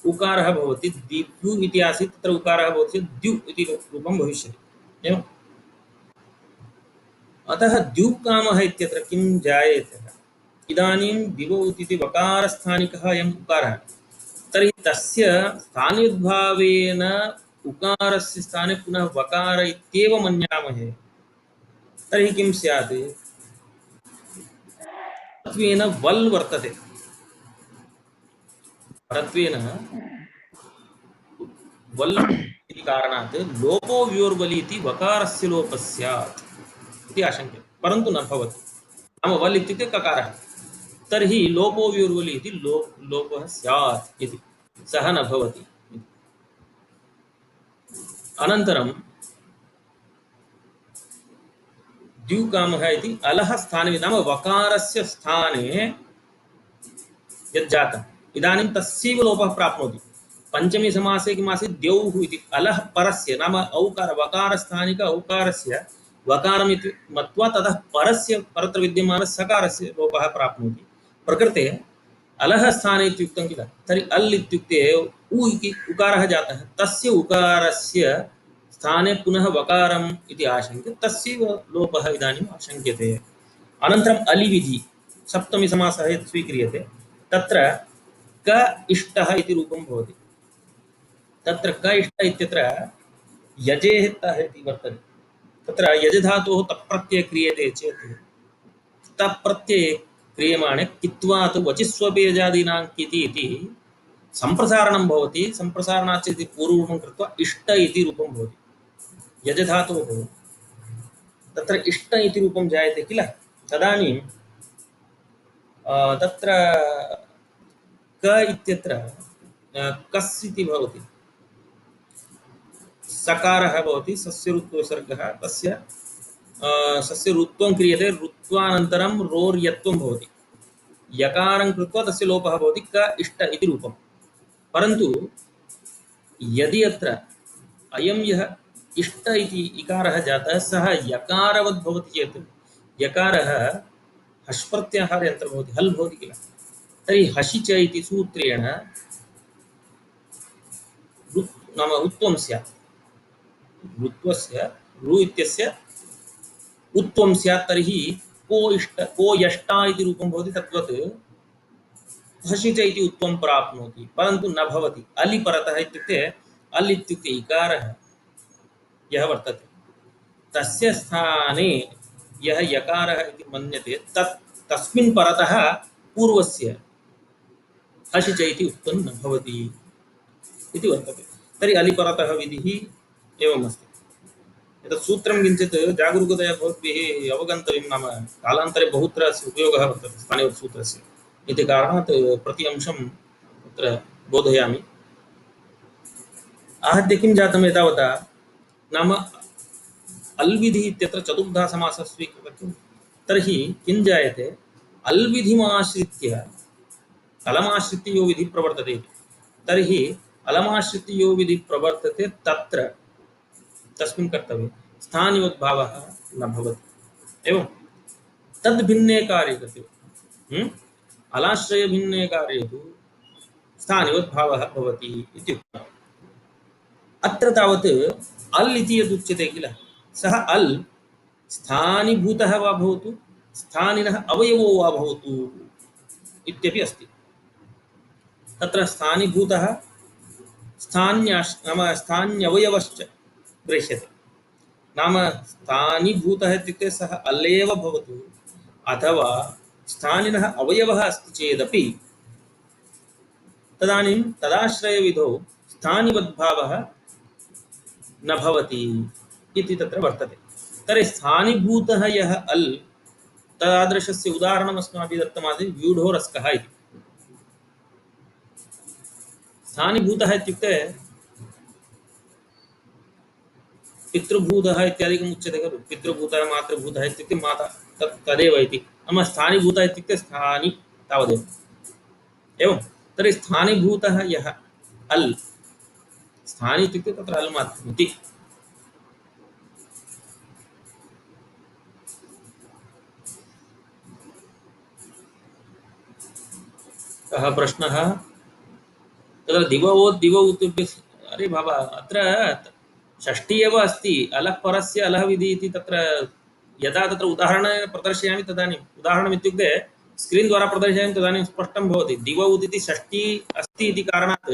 [SPEAKER 1] उकारः भवति। दिव्यु इति आसीत् तत्र उकारः भवति द्यु इति रूपं भविष्यति। एवम् अतः द्युकामः इत्यत्र किं जायेत इदानीं दिवौत् इति वकारस्थानिकः अयम् उकारः। तर्हि तस्य स्थानिद्भावेन उकारस्य स्थाने पुनः वकार इत्येव मन्यामहे तर्हि किं स्यात् परत्वेन वल् वर्तते। परत्वेन वल् इति कारणात् लोपो व्योर्वलि इति वकारस्य लोपः स्यात् इति आशङ्क्यते परन्तु न भवति। नाम वल् इत्युक्ते ककारः। तर्हि लोपो व्योर्वलि इति लोपः स्यात् इति सः न भवति। अनन्तरं द्युकामः इति अलः स्थाने नाम वकारस्य स्थाने यज्जातम् इदानीं तस्यैव लोपः प्राप्नोति। पञ्चमी समासे किमासीत् द्यौः इति अलः परस्य नाम औकार वकारस्थानिक औकारस्य वकारम् इति मत्वा ततः परस्य परत्र विद्यमानस्य सकारस्य लोपः प्राप्नोति। प्रकृते अलः स्थाने इत्युक्तं किल। तर्हि अल् इत्युक्ते उ इति उकारः जातः तस्य उकारस्य स्थाने पुनः वकारम् इति आशङ्क्य तस्यैव लोपः इदानीम् आशङ्क्यते। अनन्तरम् अलिविधि सप्तमी समासः यत् स्वीक्रियते तत्र क इष्टः इति रूपं भवति। तत्र क इष्टः इत्यत्र यजेः तः इति वर्तते। तत्र यज धातोः तप्रत्यये क्रियते चेत् तप्रत्यये क्रियमाणे कित्वात् वचिस्वपेयजादीनां किति इति सम्प्रसारणं भवति। सम्प्रसारणात् इति पूर्वरूपं कृत्वा इष्ट इति रूपं भवति। यज धातोः तत्र इष्ट इति रूपं जायते किल। तदानीं तत्र क इत्यत्र कस् इति भवति। सकारः भवति सस्य ऋत्वविसर्गः तस्य सस्य ऋत्वं क्रियते ऋत्वानन्तरं रोर्यत्वं भवति। यकारं कृत्वा तस्य लोपः भवति क इष्ट इति रूपं। परन्तु यदि अत्र अयं यः इष्ट इति इकारः जातः सः यकारवत् भवति चेत् यकारः हश् प्रत्याहारे अन्तर्भवति हल् भवति किल। तर्हि हसि च इति सूत्रेण नाम उत्वं स्यात्। ऋत्वस्य ऋ इत्यस्य उत्वं स्यात्। तर्हि को इष्ट को यष्टा इति रूपं भवति तद्वत् हसि च इति उत्वं प्राप्नोति परन्तु न भवति। अलि परतः इत्युक्ते अल् इत्युक्ते इकारः यः वर्तते तस्य स्थाने यः यकारः इति मन्यते तस्मिन् परतः पूर्वस्य हसि च इति उत्वं न भवति इति वर्तते। तर्हि अलिपरतः विधिः एवमस्ति। एतत् सूत्रं किञ्चित् जागरूकतया भवद्भिः अवगन्तव्यं। नाम कालान्तरे बहुत्र अस्य उपयोगः वर्तते स्थानिवत्सूत्रस्य इति कारणात् प्रति अंशं तत्र बोधयामि। आहत्य किं जातम् एतावता, नाम अल्विधिः इत्यत्र चतुर्धा समासः स्वीकृतः किल, तर्हि किं जायते, अल्विधिमाश्रित्य अलमाश्रित्य यो विधिः प्रवर्तते इति। तर्हि अलमाश्रित्य यो विधिः प्रवर्तते तत्र तस्मिन् कर्तव्ये स्थानिवद्भावः न भवति। एवं तद्भिन्ने कार्ये कर्तव्ये अलाश्रय भिन्ने कार्ये तु स्थानिवद्भावः भवति इति उक्तम्। अत्र तावत् अल् इति यदुच्यते किल, सः अल् स्थानीभूतः वा भवतु स्थानिनः अवयवो वा भवतु इत्यपि अस्ति। तत्र स्थानीभूतः नाम स्थान्यवयवश्च गृह्यते। नाम स्थानीभूतः इत्युक्ते सः अल्लेव भवतु अथवा स्थानिनः अवयवः अस्ति चेदपि तदानीं तदाश्रयविधौ स्थानिवद्भावः न भवति इति तत्र वर्तते। तर्हि स्थानीभूतः यः अल्, तादृशस्य उदाहरणम् अस्माभिः दत्तमासीत् व्यूढोरस्कः इति। स्थानीभूतः इत्युक्ते पितृभूतः इत्यादिकम् उच्यते खलु, पितृभूतः मातृभूतः इत्युक्ते माता तदेव इति। नाम स्थानीभूतः इत्युक्ते स्थानी तावदेव। एवं तर्हि स्थानीभूतः यः अल्, स्थानी इत्युक्ते तत्र अल् मात्रम् इति। कः प्रश्नः? तत्र दिवो दिवौ इत्युक्ते, अरे बाबा अत्र षष्ठी एव अस्ति, अलः परस्य अलः विधि इति। तत्र यदा तत्र उदाहरणेन प्रदर्शयामि तदानीम्, उदाहरणम् इत्युक्ते स्क्रीन् द्वारा प्रदर्शयामि तदानीं स्पष्टं भवति। दिवौ इति षष्ठी अस्ति इति कारणात्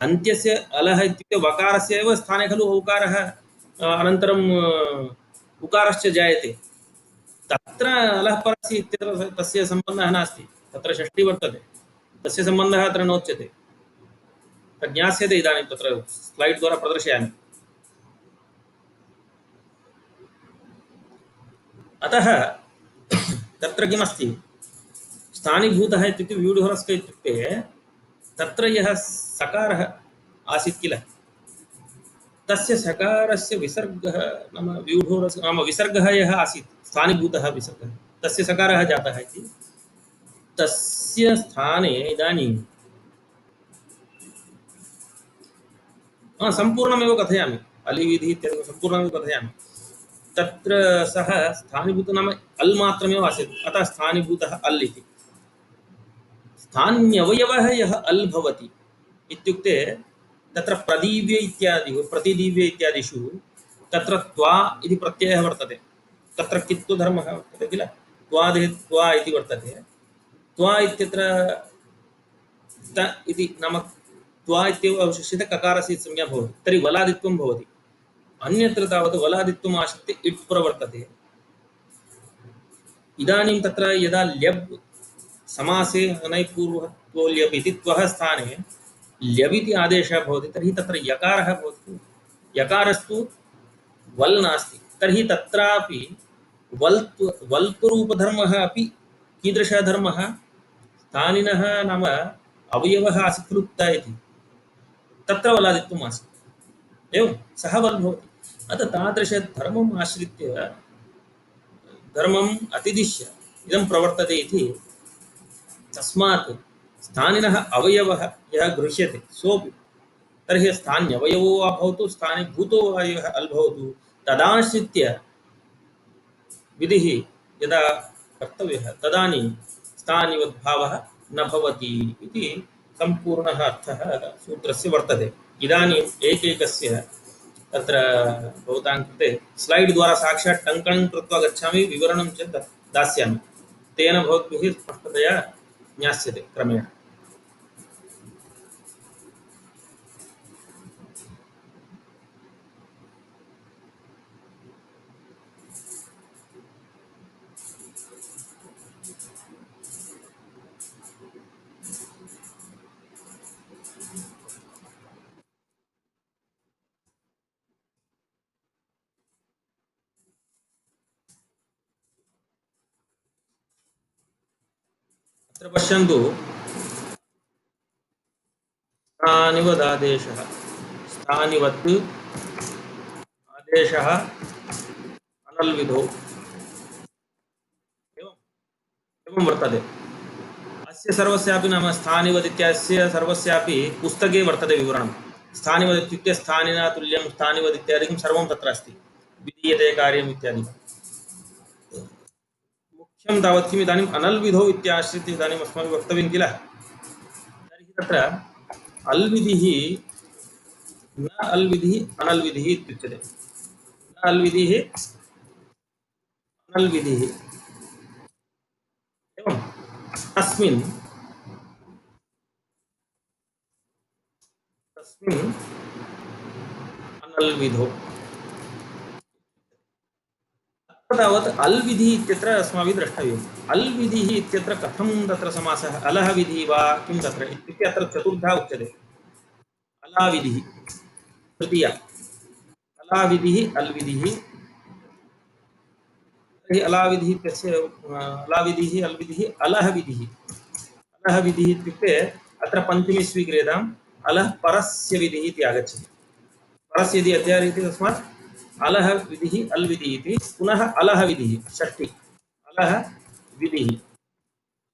[SPEAKER 1] अन्त्यस्य अलः इत्युक्ते वकारस्य एव स्थाने खलु औकारः अनन्तरं उकारश्च जायते। तत्र अलः परस्य इत्यत्र तस्य सम्बन्धः नास्ति, तत्र षष्ठी वर्तते, तस्य सम्बन्धः अत्र नोच्यते। ज्ञास्यते इदानीं तत्र स्लैड् द्वारा प्रदर्शयामि। अतः तत्र किमस्ति, स्थानीभूतः इत्युक्ते व्यूढोरस्क इत्युक्ते तत्र यः सकारः आसीत् किल, तस्य सकारस्य विसर्गः, नाम व्यूढोरस् नाम विसर्गः यः आसीत्, स्थानीभूतः विसर्गः, तस्य सकारः जातः इति। तस्य स्थाने इदानीं सम्पूर्णमेव कथयामि, अलिविधिः इत्यादिकं सम्पूर्णमेव कथयामि। तत्र सः स्थानीभूतः नाम अल् मात्रमेव आसीत्, अतः स्थानीभूतः अल् इति। स्थान्यवयवः यः अल् भवति इत्युक्ते तत्र प्रदीव्य इत्यादि प्रतिदीव्य इत्यादिषु तत्र त्वा इति प्रत्ययः वर्तते। तत्र कित्वधर्मः वर्तते किल, त्वादेः त्वा इति वर्तते। त्वा इत्यत्र त इति नाम त्वा इत्येव अवशिष्यते, ककारस्य संज्ञा भवति, तर्हि वलादित्वं भवति। अन्यत्र तावत् वलादित्वम् आश्रित्य इट् प्रवर्तते। इदानीं तत्र यदा ल्यब् समासे अनैपूर्वत्वो ल्यब् इति त्वः स्थाने ल्यब् इति आदेशः भवति, तर्हि तत्र यकारः भवति। यकारस्तु वल् नास्ति, तर्हि तत्रापि वल्परूपधर्मः अपि कीदृशः धर्मः, स्थानिनः नाम अवयवः आसीत् खलु त इति, तत्र वलादित्वम् आसीत्। एवं सः वल् भवति। अतः तादृशधर्मम् आश्रित्य धर्मम् अतिदिश्य इदं प्रवर्तते इति। तस्मात् स्थानिनः अवयवः यः गृह्यते सोऽपि, तर्हि स्थान्यवयवो वा भवतु स्थानीभूतो वा यः अल् भवतु, तदाश्रित्य विधिः यदा कर्तव्यः तदानीं स्थानिवद्भावः न भवति इति सम्पूर्णः अर्थः सूत्रस्य वर्तते। इदानीम् एकैकस्य तत्र भवतां कृते स्लैड् द्वारा साक्षात् टङ्कणं कृत्वा गच्छामि, विवरणं च दास्यामि, तेन भवद्भिः स्पष्टतया ज्ञास्यते क्रमेण। अत्र पश्यन्तु स्थानिवदादेशः स्थानिवत् आदेशः अनल्विधौ एवम् एवं वर्तते। अस्य सर्वस्यापि नाम स्थानिवद् इत्यस्य सर्वस्यापि पुस्तके वर्तते विवरणं। स्थानिवद् इत्युक्ते स्थानिना तुल्यं स्थानिवद् इत्यादिकं सर्वं तत्र अस्ति, विधीयते कार्यम् इत्यादि। मुख्यं तावत् किम् इदानीम् अनल्विधौ इत्याश्रित्य इदानीम् अस्माभिः वक्तव्यं किल, तर्हि तत्र अल्विधिः न अल्विधिः अनल्विधिः इत्युच्यते। न अल्विधिः अनल्विधिः एवं तस्मिन् तस्मिन् अनल्विधौ तावत् अल्विधिः इत्यत्र अस्माभिः द्रष्टव्यम्। अल्विधिः इत्यत्र कथं तत्र समासः, अलः विधिः वा किं तत्र इत्युक्ते अत्र चतुर्धा उच्यते। अलाविधिः तृतीया, अलाविधिः अल्विधिः। तर्हि अलाविधिः इत्यस्य अलाविधिः अल्विधिः अलः विधिः। अलः विधिः इत्युक्ते अत्र पञ्चमी स्वीक्रियताम्, अलः परस्य विधिः इति आगच्छति। परस्य यदि अध्यायति तस्मात् अलः विधिः अल्विधिः इति, पुनः अलः विधिः षष्ठी, अलः विधिः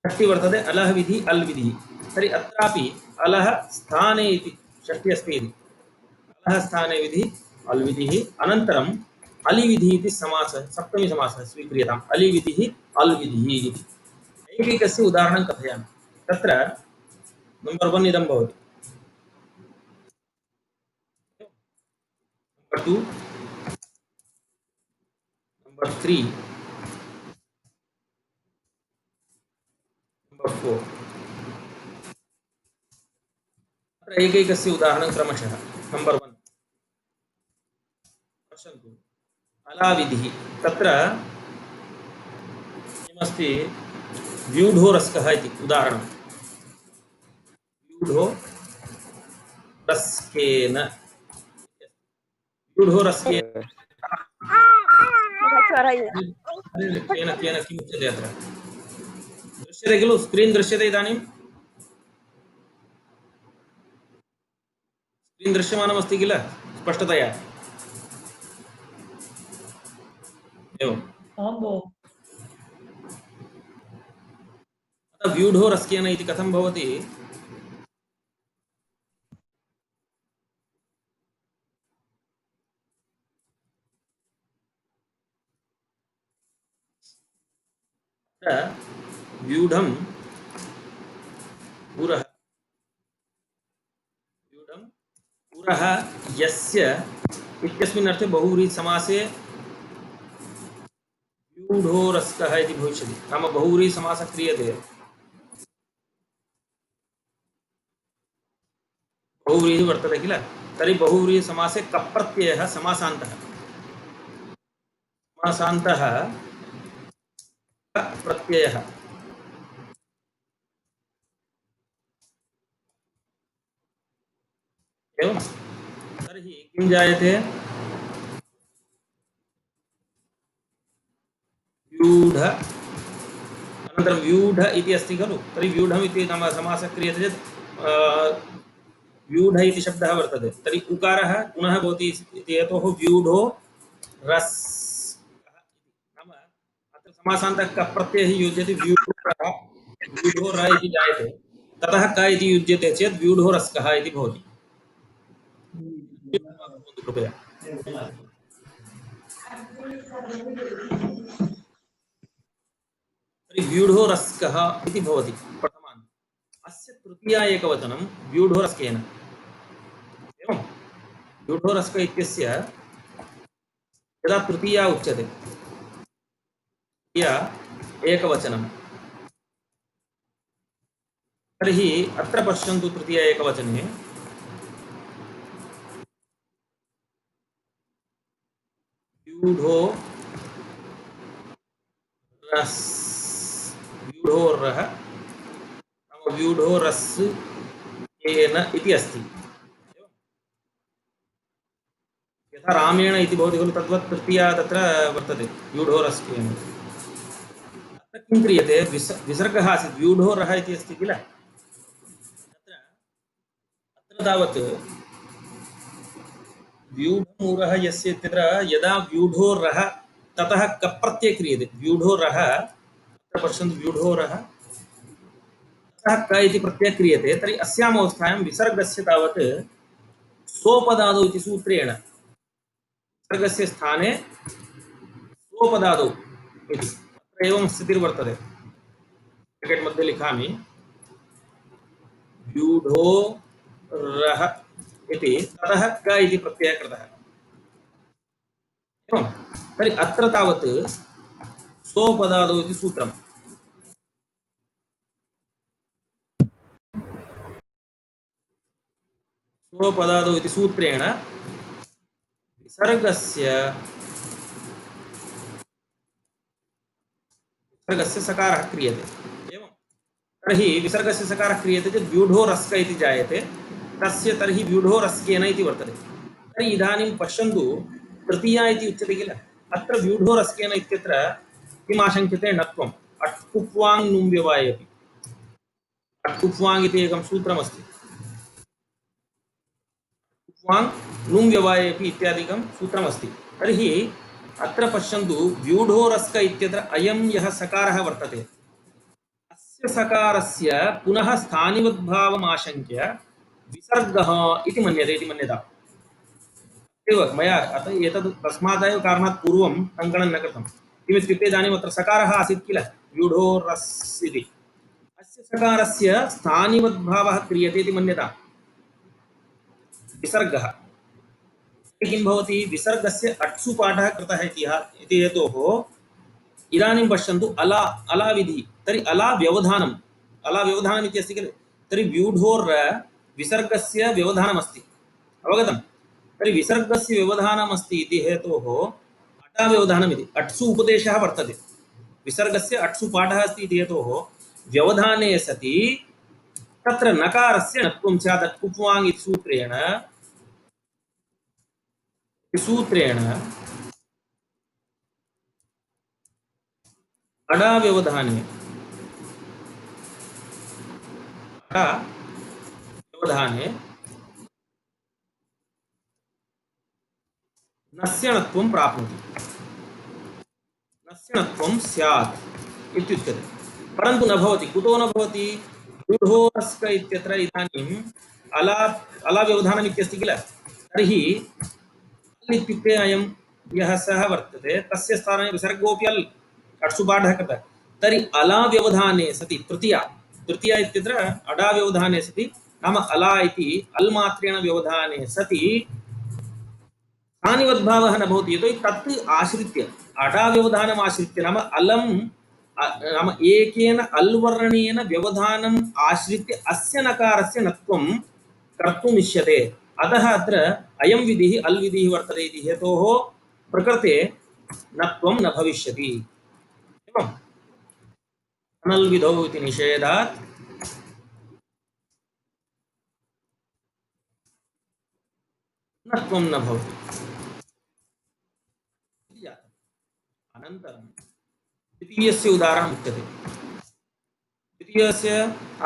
[SPEAKER 1] षष्ठी वर्तते, अलः विधिः अल्विधिः। तर्हि अत्रापि अलः स्थाने इति षष्ठी अस्ति इति, अलः स्थाने विधिः अल्विधिः। अनन्तरम् अलिविधिः इति समासः, सप्तमी समासः स्वीक्रियताम्, अलिविधिः अल्विधिः इति। एकैकस्य उदाहरणं कथयामि। तत्र नम्बर् 1 इदं भवति, नम्बर् 2, नम्बर् 3, नम्बर् 4। अत्र एकैकस्य उदाहरणं क्रमशः। नम्बर् 1 पश्यन्तु, अलाविधिः। तत्र किमस्ति, व्यूढोरस्कः इति उदाहरणं। व्यूढोरस्केन, व्यूढोरस्केन केन केन किम् उच्यते अत्र, दृश्यते खलु, स्क्रीन् दृश्यते इदानीं, स्क्रीन् दृश्यमानमस्ति किल स्पष्टतया, एवम्। अतः व्यूढोरस्केन इति कथं भवति, व्यूढं पुरः, व्यूढं पुरः यस्य इत्यस्मिन् अर्थे बहुव्रीहि समासे व्यूढोरस्कः इति भविष्यति। नाम बहुव्रीहि समासः क्रियते, बहुव्रीहि वर्तते किल, तर्हि बहुव्रीहि समासे कप् प्रत्ययः समासान्तः, समासान्तः प्रत्ययः एवं। तर्हि किं जायते, व्यूढ अनन्तरं व्यूढ इति अस्ति खलु, तर्हि व्यूढम् इति नाम समासः क्रियते चेत् व्यूढ इति शब्दः वर्तते, तर्हि उकारः पुनः भवति इति हेतोः व्यूढो रस्, नाम अत्र समासान्तः कः प्रत्ययः युज्यते, व्यूढो र इति जायते, ततः क इति युज्यते चेत् व्यूढोरस्कः इति भवति। कृपया तर्हि व्यूढोरस्कः इति भवति प्रथमान्। अस्य तृतीया एकवचनं व्यूढोरस्केन एवं। व्यूढोरस्क इत्यस्य यदा तृतीया उच्यते, तृतीया एकवचनं, तर्हि अत्र पश्यन्तु, तृतीया एकवचने व्यूढो रस्, व्यूढोरः नाम व्यूढोरस् केन इति अस्ति, यथा रामेण इति भवति खलु, तद्वत् तृतीया तत्र वर्तते व्यूढोरस्केन। किं क्रियते विसर्गः आसीत् व्यूढो रः इति अस्ति किल तत्र अत्र तावत् व्यूढमूरः यस्य इत्यत्र यदा व्यूढो रः ततः कप् प्रत्ययः क्रियते व्यूढो रः अत्र पश्यन्तु व्यूढो रः ततः क इति प्रत्ययः क्रियते तर्हि अस्याम् अवस्थायां विसर्गस्य तावत् सोपदादौ इति सूत्रेण विसर्गस्य स्थाने सोपदादौ इति अत्र एवं स्थितिर्वर्तते ब्रैकेट् मध्ये लिखामि व्यूढो रः इति ततः क इति प्रत्ययः कृतः एवं तर्हि अत्र तावत् सोपदादौ इति सूत्रम् सोपदादौ इति सूत्रेण विसर्गस्य सकारः क्रियते एवं तर्हि विसर्गस्य सकारः क्रियते चेत् व्यूढो रस्क इति जायते तस्य तर्हि व्यूढो रस्केन इति वर्तते तर्हि इदानीं पश्यन्तु तृतीया इति उच्यते किल अत्र व्यूढो रस्केन इत्यत्र किम् आशङ्क्यते णत्वम् अट्कुप्वाङ् नुं व्यवायेपि अट्कुप्वाङ् इति एकं सूत्रमस्ति कुप्वाङ् नुं व्यवायेपि इत्यादिकं सूत्रमस्ति तर्हि अत्र पश्यन्तु व्यूढो रस्क इत्यत्र अयं यः सकारः वर्तते अस्य सकारस्य पुनः स्थानिवद्भावमाशङ्क्य विसर्गः इति मन्यते इति मन्यताम् एव मया अतः एतद् तस्मादेव कारणात् पूर्वं टङ्कणं न कृतं किमित्युक्ते इदानीम् अत्र सकारः आसीत् किल व्यूढो रस् इति अस्य सकारस्य स्थानिवद्भावः क्रियते इति मन्यताम् विसर्गः किं भवति विसर्गस्य अट्सु पाठः कृतः इति हेतोः इदानीं पश्यन्तु अला अला विधि तर्हि अला व्यवधानम् इति अस्ति किल तर्हि व्यूढोर् विसर्गस्य व्यवधानमस्ति अवगतं तर्हि विसर्गस्य व्यवधानमस्ति इति हेतोः अटा व्यवधानमिति अट्सु उपदेशः वर्तते विसर्गस्य अट्सु पाठः अस्ति इति हेतोः व्यवधाने सति तत्र नकारस्य णत्वं स्यात् अट्कुप्वाङ् इति सूत्रेण अडा व्यवधाने नस्यणत्वं प्राप्नोति नस्यणत्वं स्यात् इत्युच्यते परन्तु न भवति कुतो न भवति व्यूढोरस्क इत्यत्र इदानीम् अला व्यवधानम् इत्यस्ति किल तर्हि अल् इत्युक्ते अयं यः सः वर्तते तस्य स्थाने विसर्गोऽपि अल् अट्सु पाठः कृतः तर्हि अला व्यवधाने सति तृतीया इत्यत्र अडा व्यवधाने सति नाम अला इति अल् मात्रेण व्यवधाने सति हानिवद्भावः न भवति यतोहि तत् आश्रित्य अडा व्यवधानम् आश्रित्य नाम अलं नाम एकेन अल् वर्णेन व्यवधानम् आश्रित्य अस्य नकारस्य णत्वं कर्तुम् इष्यते अतः अत्र अयं विधिः अल् विधिः वर्तते इति हेतोः प्रकृते णत्वं न भविष्यति एवम् अनल् विधौ इति निषेधात् णत्वं न भवति अनन्तरं द्वितीयस्य उदाहरणम् उच्यते द्वितीयस्य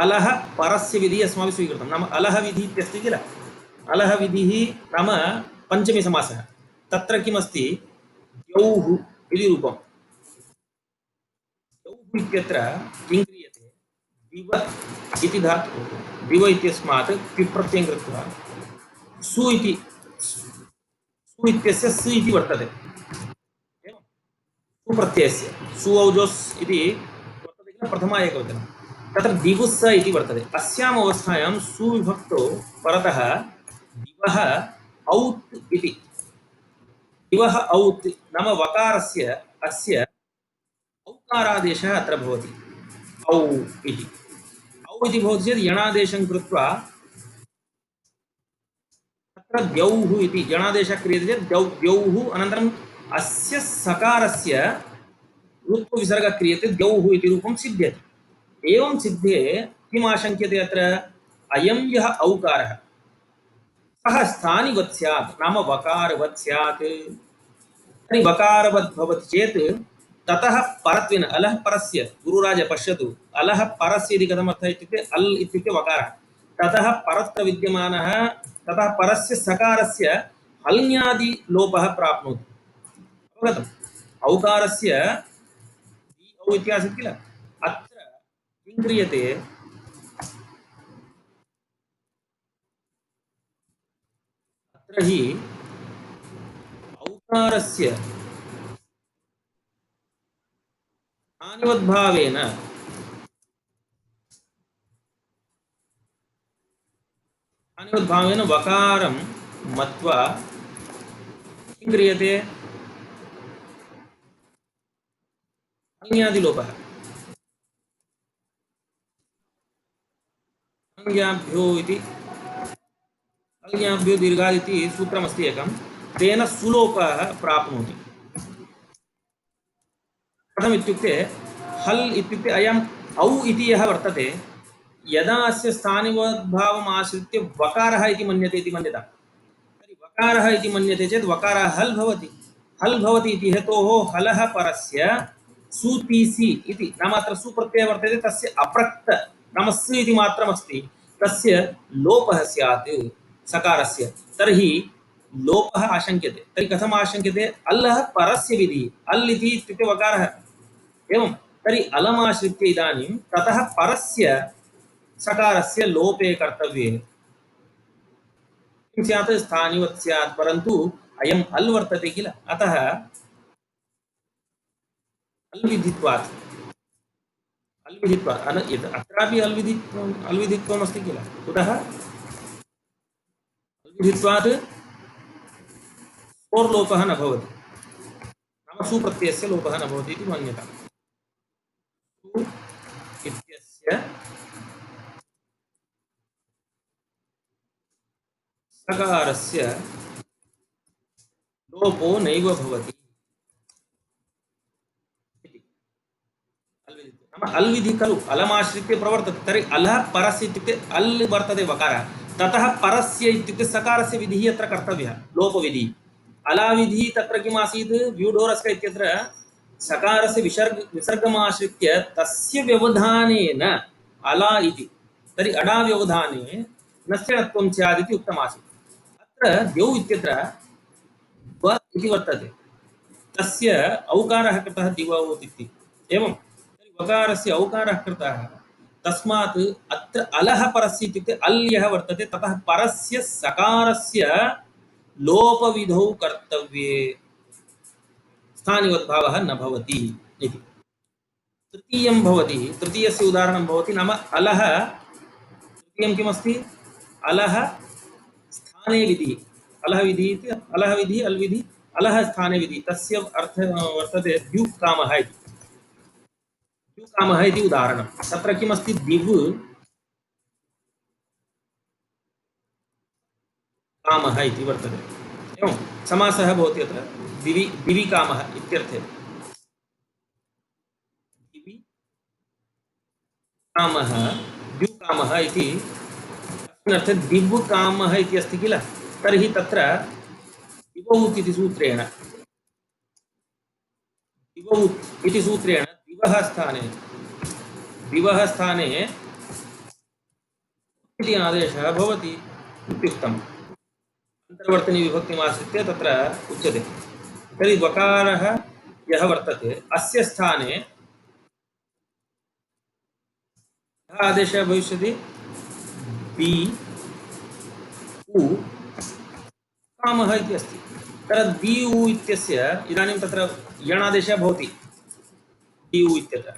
[SPEAKER 1] अलः परस्य विधिः अस्माभिः स्वीकृतं नाम अलः विधिः इत्यस्ति किल अलः विधिः नाम पञ्चमी समासः तत्र किमस्ति द्यौः इति रूपं द्यौः इत्यत्र किं क्रियते दिव इति धातुः दिव इत्यस्मात् पिप्रत्ययं कृत्वा सु इत्यस्य सु इति वर्तते सुप्रत्ययस्य सु औजोस् इति वर्तते किल प्रथमा एकवचनं तत्र दिवुस्स इति वर्तते अस्याम् अवस्थायां सुविभक्तौ परतः दिवः औत् इति दिवः औत् नाम वकारस्य अस्य औकारादेशः अत्र भवति औ इति भवति चेत् यणादेशं कृत्वा तत्र द्यौः इति यणादेशः क्रियते चेत् द्यौः अनन्तरम् अस्य सकारस्य रूपविसर्गः क्रियते द्यौः इति रूपं सिद्ध्यति एवं सिद्धे किम् आशङ्क्यते अत्र अयं यः औकारः सः स्थानिवत् स्यात् नाम वकारवत् स्यात् तर्हि वकारवत् भवति चेत् ततः परत्वेन अलः परस्य गुरुराज पश्यतु अलः परस्य इति कथम् अर्थः इत्युक्ते अल् इत्युक्ते वकारः ततः परत्र विद्यमानः ततः परस्य सकारस्य हल्न्यादि लोपः प्राप्नोति अवगतम् औकारस्य औ इति आसीत् किल अत्र किं क्रियते अत्र हि औकारस्य हानिवद्भावेन वकारं मत्वा किं क्रियते अन्यादिलोपः अन्याभ्यो इति अन्याभ्यो दीर्घादिति सूत्रमस्ति एकं तेन सुलोपः प्राप्नोति कथम् इत्युक्ते हल् इत्युक्ते अयम् औ इति यः वर्तते यदा अस्य स्थानिवद्भावम् आश्रित्य वकारः इति मन्यते इति मन्यता तर्हि वकारः इति मन्यते चेत् वकारः हल् भवति इति हेतोः हलः परस्य सुतीसि इति नाम अत्र सुप्रत्ययः वर्तते तस्य अप्रक्त नाम स् इति मात्रमस्ति तस्य लोपः स्यात् सकारस्य तर्हि लोपः आशङ्क्यते तर्हि कथम् आशङ्क्यते अल्लः परस्य विधिः अल् इति इत्युक्ते वकारः एवं तर्हि अलमाश्रित्य इदानीं ततः परस्य सकारस्य लोपे कर्तव्ये किं स्यात् स्थानिवत् स्यात् परन्तु अयम् अल् वर्तते किल अतः अल्विधित्वात् अत्रापि अल्विधित्वम् अस्ति किल कुतः अल्विधित्वात् स्फोर्लोपः न भवति नाम सुप्रत्ययस्य लोपः न भवति इति मन्यता सु इत्यस्य सकारस्य लोपो नैव भवति अल्विधि खलु अलमाश्रित्य प्रवर्तते तर्हि अलः परस्य इत्युक्ते अल् वर्तते वकारः ततः परस्य इत्युक्ते सकारस्य विधिः अत्र कर्तव्यः लोपविधिः अलाविधिः तत्र किम् आसीत् व्यूढोरस्य इत्यत्र सकारस्य विसर्गमाश्रित्य तस्य व्यवधानेन अला इति तर्हि अडा व्यवधाने नश्चरत्वं स्यात् इति उक्तमासीत् अत्र द्यौ इत्यत्र व इति वर्तते तस्य औकारः कृतः दिवौत् इति एवं वकारस्य औकारः कृतः तस्मात् अत्र अलः परस्य इत्युक्ते अल् यः वर्तते ततः परस्य सकारस्य लोपविधौ कर्तव्ये स्थानिवद्भावः न भवति इति तृतीयं भवति तृतीयस्य उदाहरणं भवति नाम अलः तृतीयं किमस्ति अलः स्थाने विधिः अलः विधिः इति अलः विधिः अल् विधिः अलः स्थाने विधिः तस्य अर्थः वर्तते द्युकामः इति द्युकामः इति उदाहरणं तत्र किमस्ति दिव् कामः इति वर्तते एवं समासः भवति अत्र दिवि कामः इत्यर्थे दिवि कामः द्युकामः इति अस्मिन् अर्थे दिव् कामः इति अस्ति किल तर्हि तत्र दिवौत् इति सूत्रेण दिवः स्थाने इति आदेशः भवति इत्युक्तम् अन्तर्वर्तनी विभक्तिमाश्रित्य तत्र उच्यते तर्हि वकारः यः वर्तते अस्य स्थाने यः आदेशः भविष्यति दि उ कामः इति अस्ति तत्र दि उ इत्यस्य इदानीं तत्र यणादेशः भवति दि उ इत्यत्र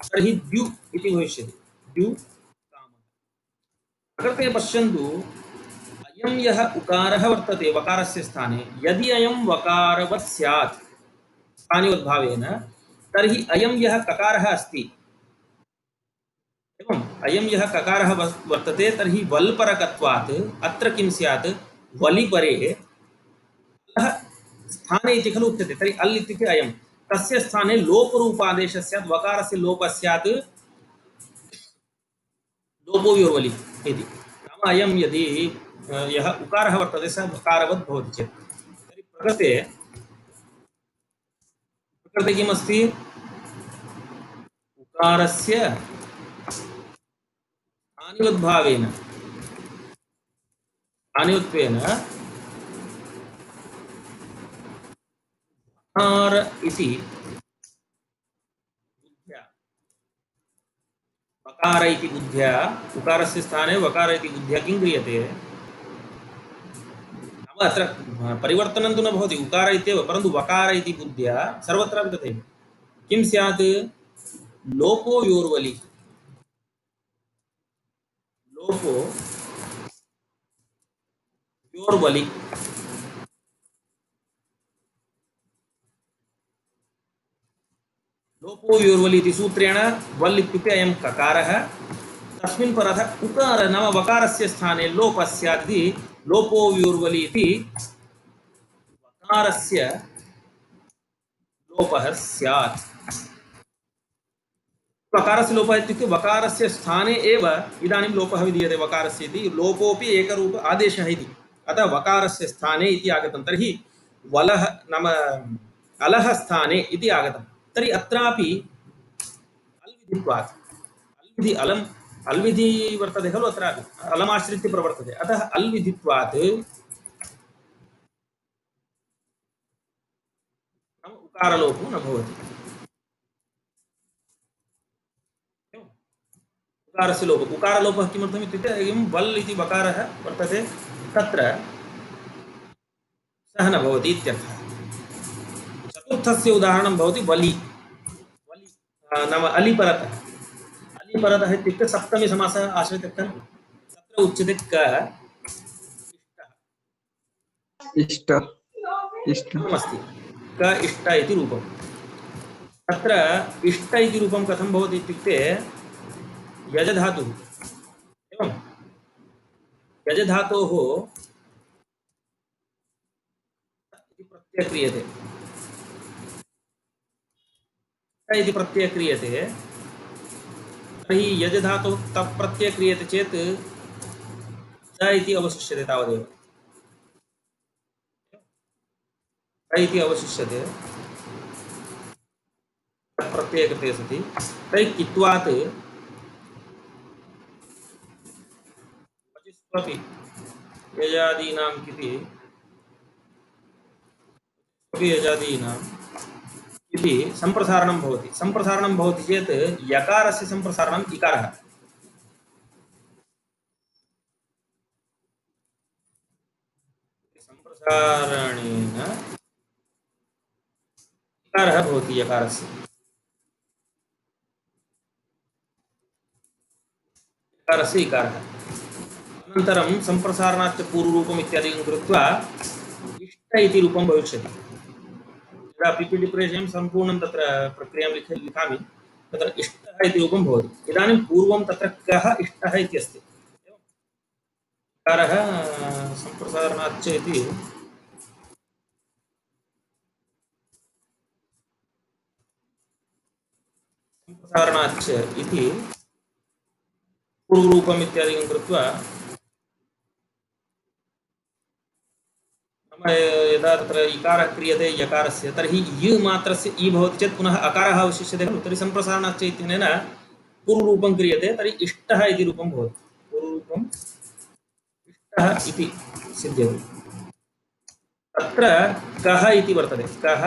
[SPEAKER 1] तर्हि द्यु इति भविष्यति द्यु कामः अग्रे पश्यन्तु अयं यः उकारः वर्तते वकारस्य स्थाने यदि अयं वकारवत् स्यात् स्थानिवद्भावेन तर्हि अयं यः ककारः अस्ति एवं अयं यः ककारः वर्तते तर्हि वल्परकत्वात् अत्र किं स्यात् वलिपरे अल्लः स्थाने इति खलु उच्यते तर्हि अल् इत्युक्ते अयं तस्य स्थाने लोपरूपादेशः स्यात् वकारस्य लोपः स्यात् लोपोऽवलि इति नाम अयं यदि यः उकारः वर्तते सः वकारवत् भवति चेत् तर्हि प्रकृते किमस्ति उकारस्य हानिवद्भावेन हानिवत्वेन उकार इति बुद्ध्या वकार इति बुद्ध्या उकारस्य स्थाने वकार इति बुद्ध्या किं क्रियते नाम अत्र परिवर्तनं तु न भवति उकार इत्येव परन्तु वकार इति बुद्ध्या सर्वत्रापि तथैव किं स्यात् लोपो योर्वलि लोपो योर्वलि लोपो योर्वलि इति सूत्रेण वल् इत्युक्ते अयं ककारः तस्मिन् परतः उकार नाम वकारस्य स्थाने लोपः स्यात् इति लोपो योर्वलि इति वकारस्य लोपः स्यात् वकारस्य लोपः इत्युक्ते वकारस्य स्थाने एव इदानीं लोपः विधीयते वकारस्य इति लोपोऽपि एकरूप आदेशः इति अतः वकारस्य स्थाने इति आगतं तर्हि वलः नाम अलः स्थाने इति आगतं तर्हि अत्रापि अल्विधित्वात् अल्विधि अलम् अल्विधि वर्तते खलु अत्रापि अलमाश्रित्य प्रवर्तते अतः अल्विधित्वात् उकारलोपो न भवति उकारस्य लोपः उकारलोपः किमर्थम् इत्युक्ते अयं वल् इति वकारः वर्तते तत्र सः न भवति इत्यर्थः चतुर्थस्य उदाहरणं भवति वलि वलि नाम अलिपरतः इत्युक्ते सप्तमी समासः आश्रितः खलु तत्र उच्यते क
[SPEAKER 2] इष्ट
[SPEAKER 1] अस्ति क इष्ट इति रूपं तत्र इष्ट इति रूपं कथं भवति इत्युक्ते यजधातुः एवं यजधातोः इति प्रत्ययः क्रियते तर्हि यजधातुः तत् प्रत्ययः क्रियते चेत् च इति अवशिष्यते तावदेव च इति अवशिष्यते तत् प्रत्ययः कृते सति तर्हि कित्वात् वचिस्त्वपि यजादीनां किति यजादीनाम् इति सम्प्रसारणं भवति चेत् यकारस्य सम्प्रसारणम् इकारः सम्प्रसारणेन इकारः भवति यकारस्य इकारः अनन्तरं सम्प्रसारणात् पूर्वरूपम् इत्यादिकं कृत्वा इष्ट इति रूपं भविष्यति यदा पीपीटी प्रेषयामि सम्पूर्णं तत्र प्रक्रियां लिखामि तत्र इष्टः इति रूपं भवति इदानीं पूर्वं तत्र कः इष्टः इति अस्ति इकारः सम्प्रसारणाच्च इति सम्प्रसारणाच्च इति पूर्वरूपम् इत्यादिकं कृत्वा यदा तत्र इकारः क्रियते यकारस्य तर्हि य मात्रस्य इ भवति चेत् पुनः अकारः अवशिष्यते खलु तर्हि सम्प्रसारणाच्च इत्यनेन पूर्वरूपं क्रियते तर्हि इष्टः इति रूपं भवति पूर्वरूपम् इष्टः इति सिद्ध्यति तत्र कः इति वर्तते कः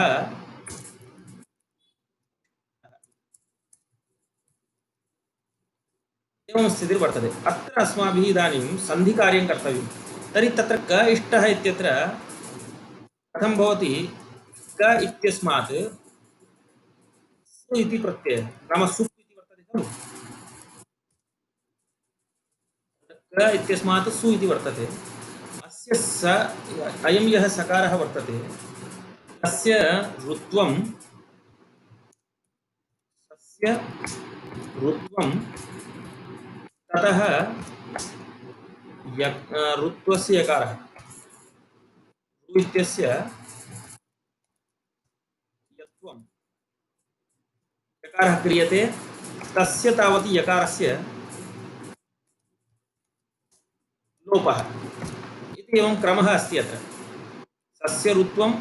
[SPEAKER 1] एवं स्थितिर्वर्तते अत्र अस्माभिः इदानीं सन्धिकार्यं कर्तव्यं तर्हि तत्र क इष्टः इत्यत्र कथं भवति क इत्यस्मात् सु इति प्रत्ययः नाम सुप् इति वर्तते खलु क इत्यस्मात् सु इति वर्तते अस्य स अयं यः सकारः वर्तते तस्य ऋत्वं ततः ऋत्वस्य यकारः ऋ इत्यस्य यत्वं यकारः क्रियते तस्य तावत् यकारस्य लोपः इति एवं क्रमः अस्ति अत्र तस्य ऋत्वं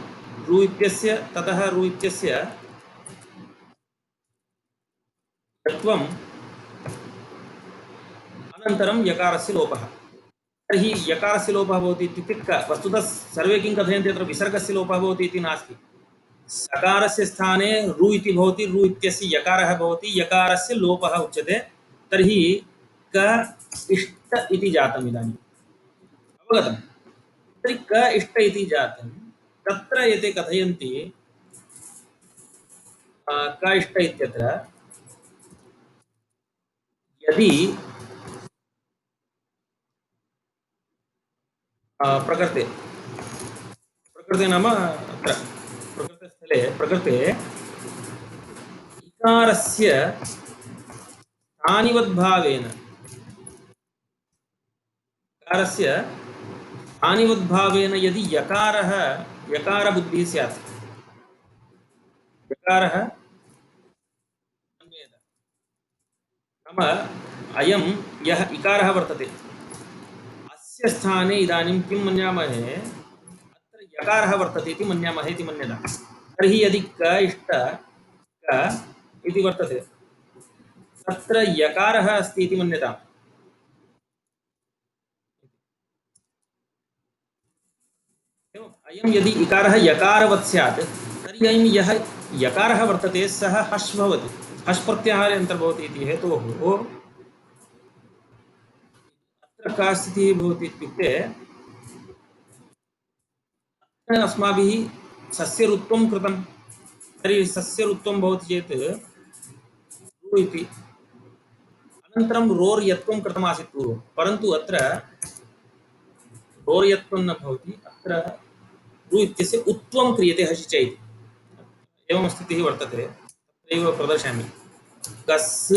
[SPEAKER 1] ऋ इत्यस्य ततः ऋ इत्यस्य यत्वम् अनन्तरं यकारस्य लोपः। तर्हि यकारस्य लोपः भवति इत्युक्ते वस्तुतः सर्वे किं कथयन्ति अत्र विसर्गस्य लोपः भवति इति नास्ति। सकारस्य स्थाने रु इति भवति, रु इत्यस्य यकारः भवति, यकारस्य लोपः उच्यते। तर्हि क इष्ट इति जातम् इदानीम्। अवगतम्? तर्हि क इष्ट इति जातं। तत्र एते कथयन्ति क इष्ट इत्यत्र यदि प्रकृते प्रकृते नाम अत्र प्रकृतस्थले प्रकृते इकारस्य स्थानिवद्भावेन इकारस्य स्थानिवद्भावेन यदि यकारः यकारबुद्धिः स्यात्, यकारः अन्वेद नाम अयं यः इकारः वर्तते अस्य स्थाने इदानीं किं मन्यामहे, अत्र यकारः वर्तते इति मन्यामहे इति मन्यता। तर्हि यदि क इष्ट क इति वर्तते तत्र यकारः अस्ति इति मन्यताम्। अयं यदि इकारः यकारवत् स्यात् तर्हि अयं यः यकारः वर्तते सः हश् भवति, हश् प्रत्याहारे अन्तर्भवति इति हेतोः अत्र का स्थितिः भवति इत्युक्ते अस्माभिः सस्यऋत्वं कृतं। तर्हि सस्यऋत्वं भवति चेत् रु इति, अनन्तरं रोर्यत्वं कृतमासीत् पूर्वं, परन्तु अत्र रोर्यत्वं न भवति, अत्र रु इत्यस्य उत्वं क्रियते हसिच इति। एवं स्थितिः वर्तते, तत्रैव प्रदर्शयामि। कस्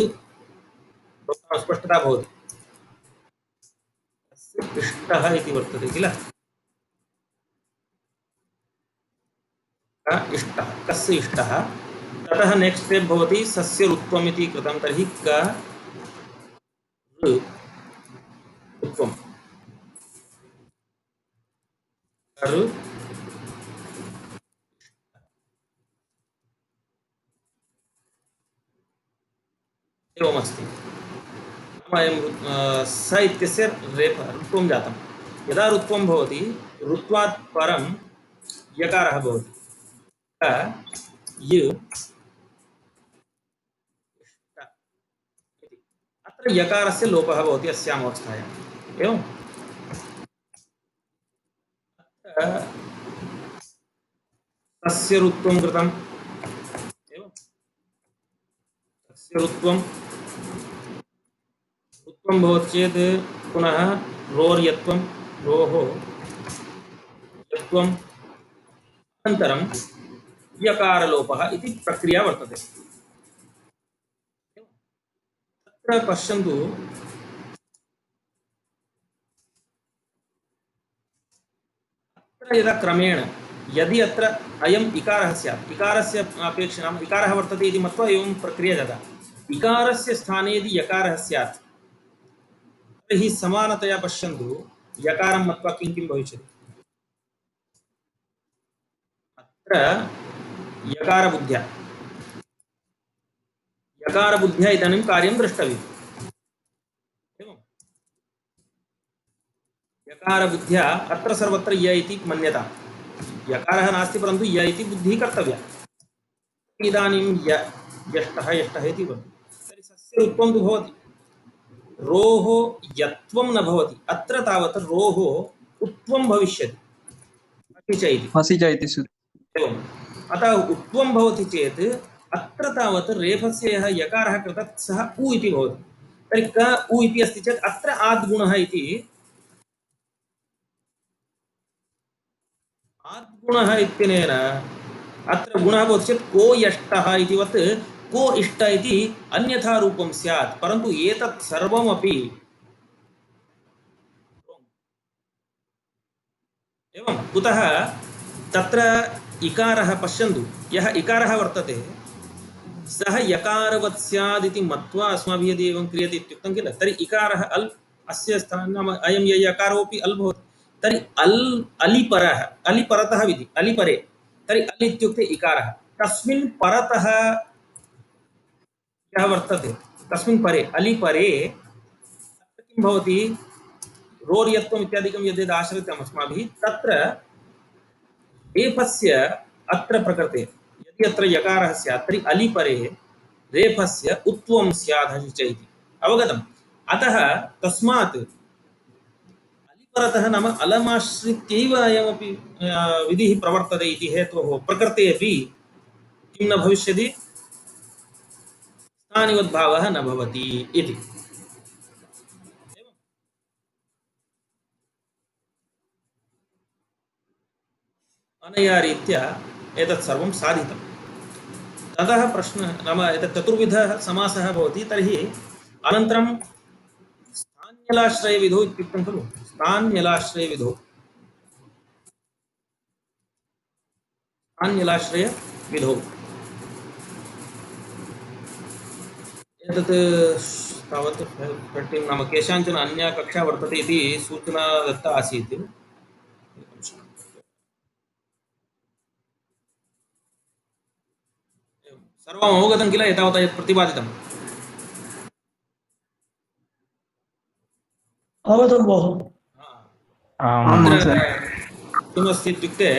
[SPEAKER 1] स्पष्टता भवति, कस् इष्टः इति वर्तते किल, क इष्टः, कस् इष्टः। ततः नेक्स्ट स्टेप भवति सस्यऋत्वम् इति कृतं। तर्हि क ऋ उत्वं ऋ एवमस्ति। अयं स इत्यस्य रेफ ऋत्वं जातं। यदा ऋत्वं भवति ऋत्वात् परं यकारः भवति, क य इष्ट इति। अत्र यकारस्य लोपः भवति अस्याम् अवस्थायाम्। एवम् अत्र तस्य ऋत्वं कृतम्। एवं तस्य ऋत्वं भवति चेत् पुनः रोर्यत्वं, रोः यत्वम्, अनन्तरं यकारलोपः इति प्रक्रिया वर्तते। तत्र पश्यन्तु, अत्र यदा क्रमेण यदि अत्र अयम् इकारः स्यात्, इकारस्य अपेक्षया इकारः वर्तते इति मत्वा एवं प्रक्रिया जाता। इकारस्य स्थाने यदि यकारः स्यात् तर्हि समानतया पश्यन्तु यकारं मत्वा किं किं भविष्यति। अत्र यकारबुद्ध्या इदानीं कार्यं द्रष्टव्यम्। एवं यकारबुद्ध्या अत्र सर्वत्र य इति मन्यता, यकारः नास्ति परन्तु य इति बुद्धिः कर्तव्या। इदानीं यष्टः यष्टः इति भवति, तर्हि सस्य ऋत्वं तु भवति, रोः यत्वं न भवति। अत्र तावत् रोः उत्वं भविष्यति,
[SPEAKER 2] हसिच इति सूत्रम्।
[SPEAKER 1] एवम् अतः उत्वं भवति चेत् अत्र तावत् रेफस्य यः यकारः कृतः सः उ इति भवति। तर्हि क उ इति अस्ति चेत् अत्र आद्गुणः इति, आद्गुणः इत्यनेन अत्र गुणः भवति चेत् को यष्टः इतिवत् को इष्ट इति अन्यथा रूपं स्यात्, परन्तु एतत् सर्वमपि एवं कुतः तत्र इकारः पश्यन्तु, यः इकारः वर्तते सः यकारवत् स्यात् इति मत्वा अस्माभिः यदि एवं क्रियते इत्युक्तं किल, तर्हि इकारः अल् अस्य स्थाने नाम अयं यकारोपि अल् भवति। तर्हि अल् अलिपरः, अलिपरतः विधि, अलिपरे, तर्हि अल् इत्युक्ते इकारः, तस्मिन् परतः यः वर्तते तस्मिन् परे अलि परे किं भवति रोर्यत्वम् इत्यादिकं यद्यद् आश्रितम् अस्माभिः तत्र रेफस्य अत्र प्रकृते यदि अत्र यकारः स्यात् तर्हि अलि परे रेफस्य उत्वं स्यादहि च इति अवगतम्। अतः तस्मात् अलिपरतः नाम अलमाश्रित्यैव अयमपि विधिः प्रवर्तते इति हेतोः प्रकृते अपि किं न भविष्यति स्थानिवद्भावः न भवति इति। अनया रीत्या एतत् सर्वं साधितं। ततः प्रश्नः नाम एतत् चतुर्विधः समासः भवति। तर्हि अनन्तरं स्थान्यलाश्रयविधौ इत्युक्तं खलु। स्थान्यलाश्रयविधौ स्थान्यलाश्रयविधौ एतत् तावत् पठ्यं नाम केषाञ्चन अन्या कक्षा वर्तते इति सूचना दत्ता आसीत्। सर्वम् अवगतं किल एतावता यत् प्रतिपादितम्?
[SPEAKER 3] अवगतं भोः।
[SPEAKER 1] अत्र किमस्ति इत्युक्ते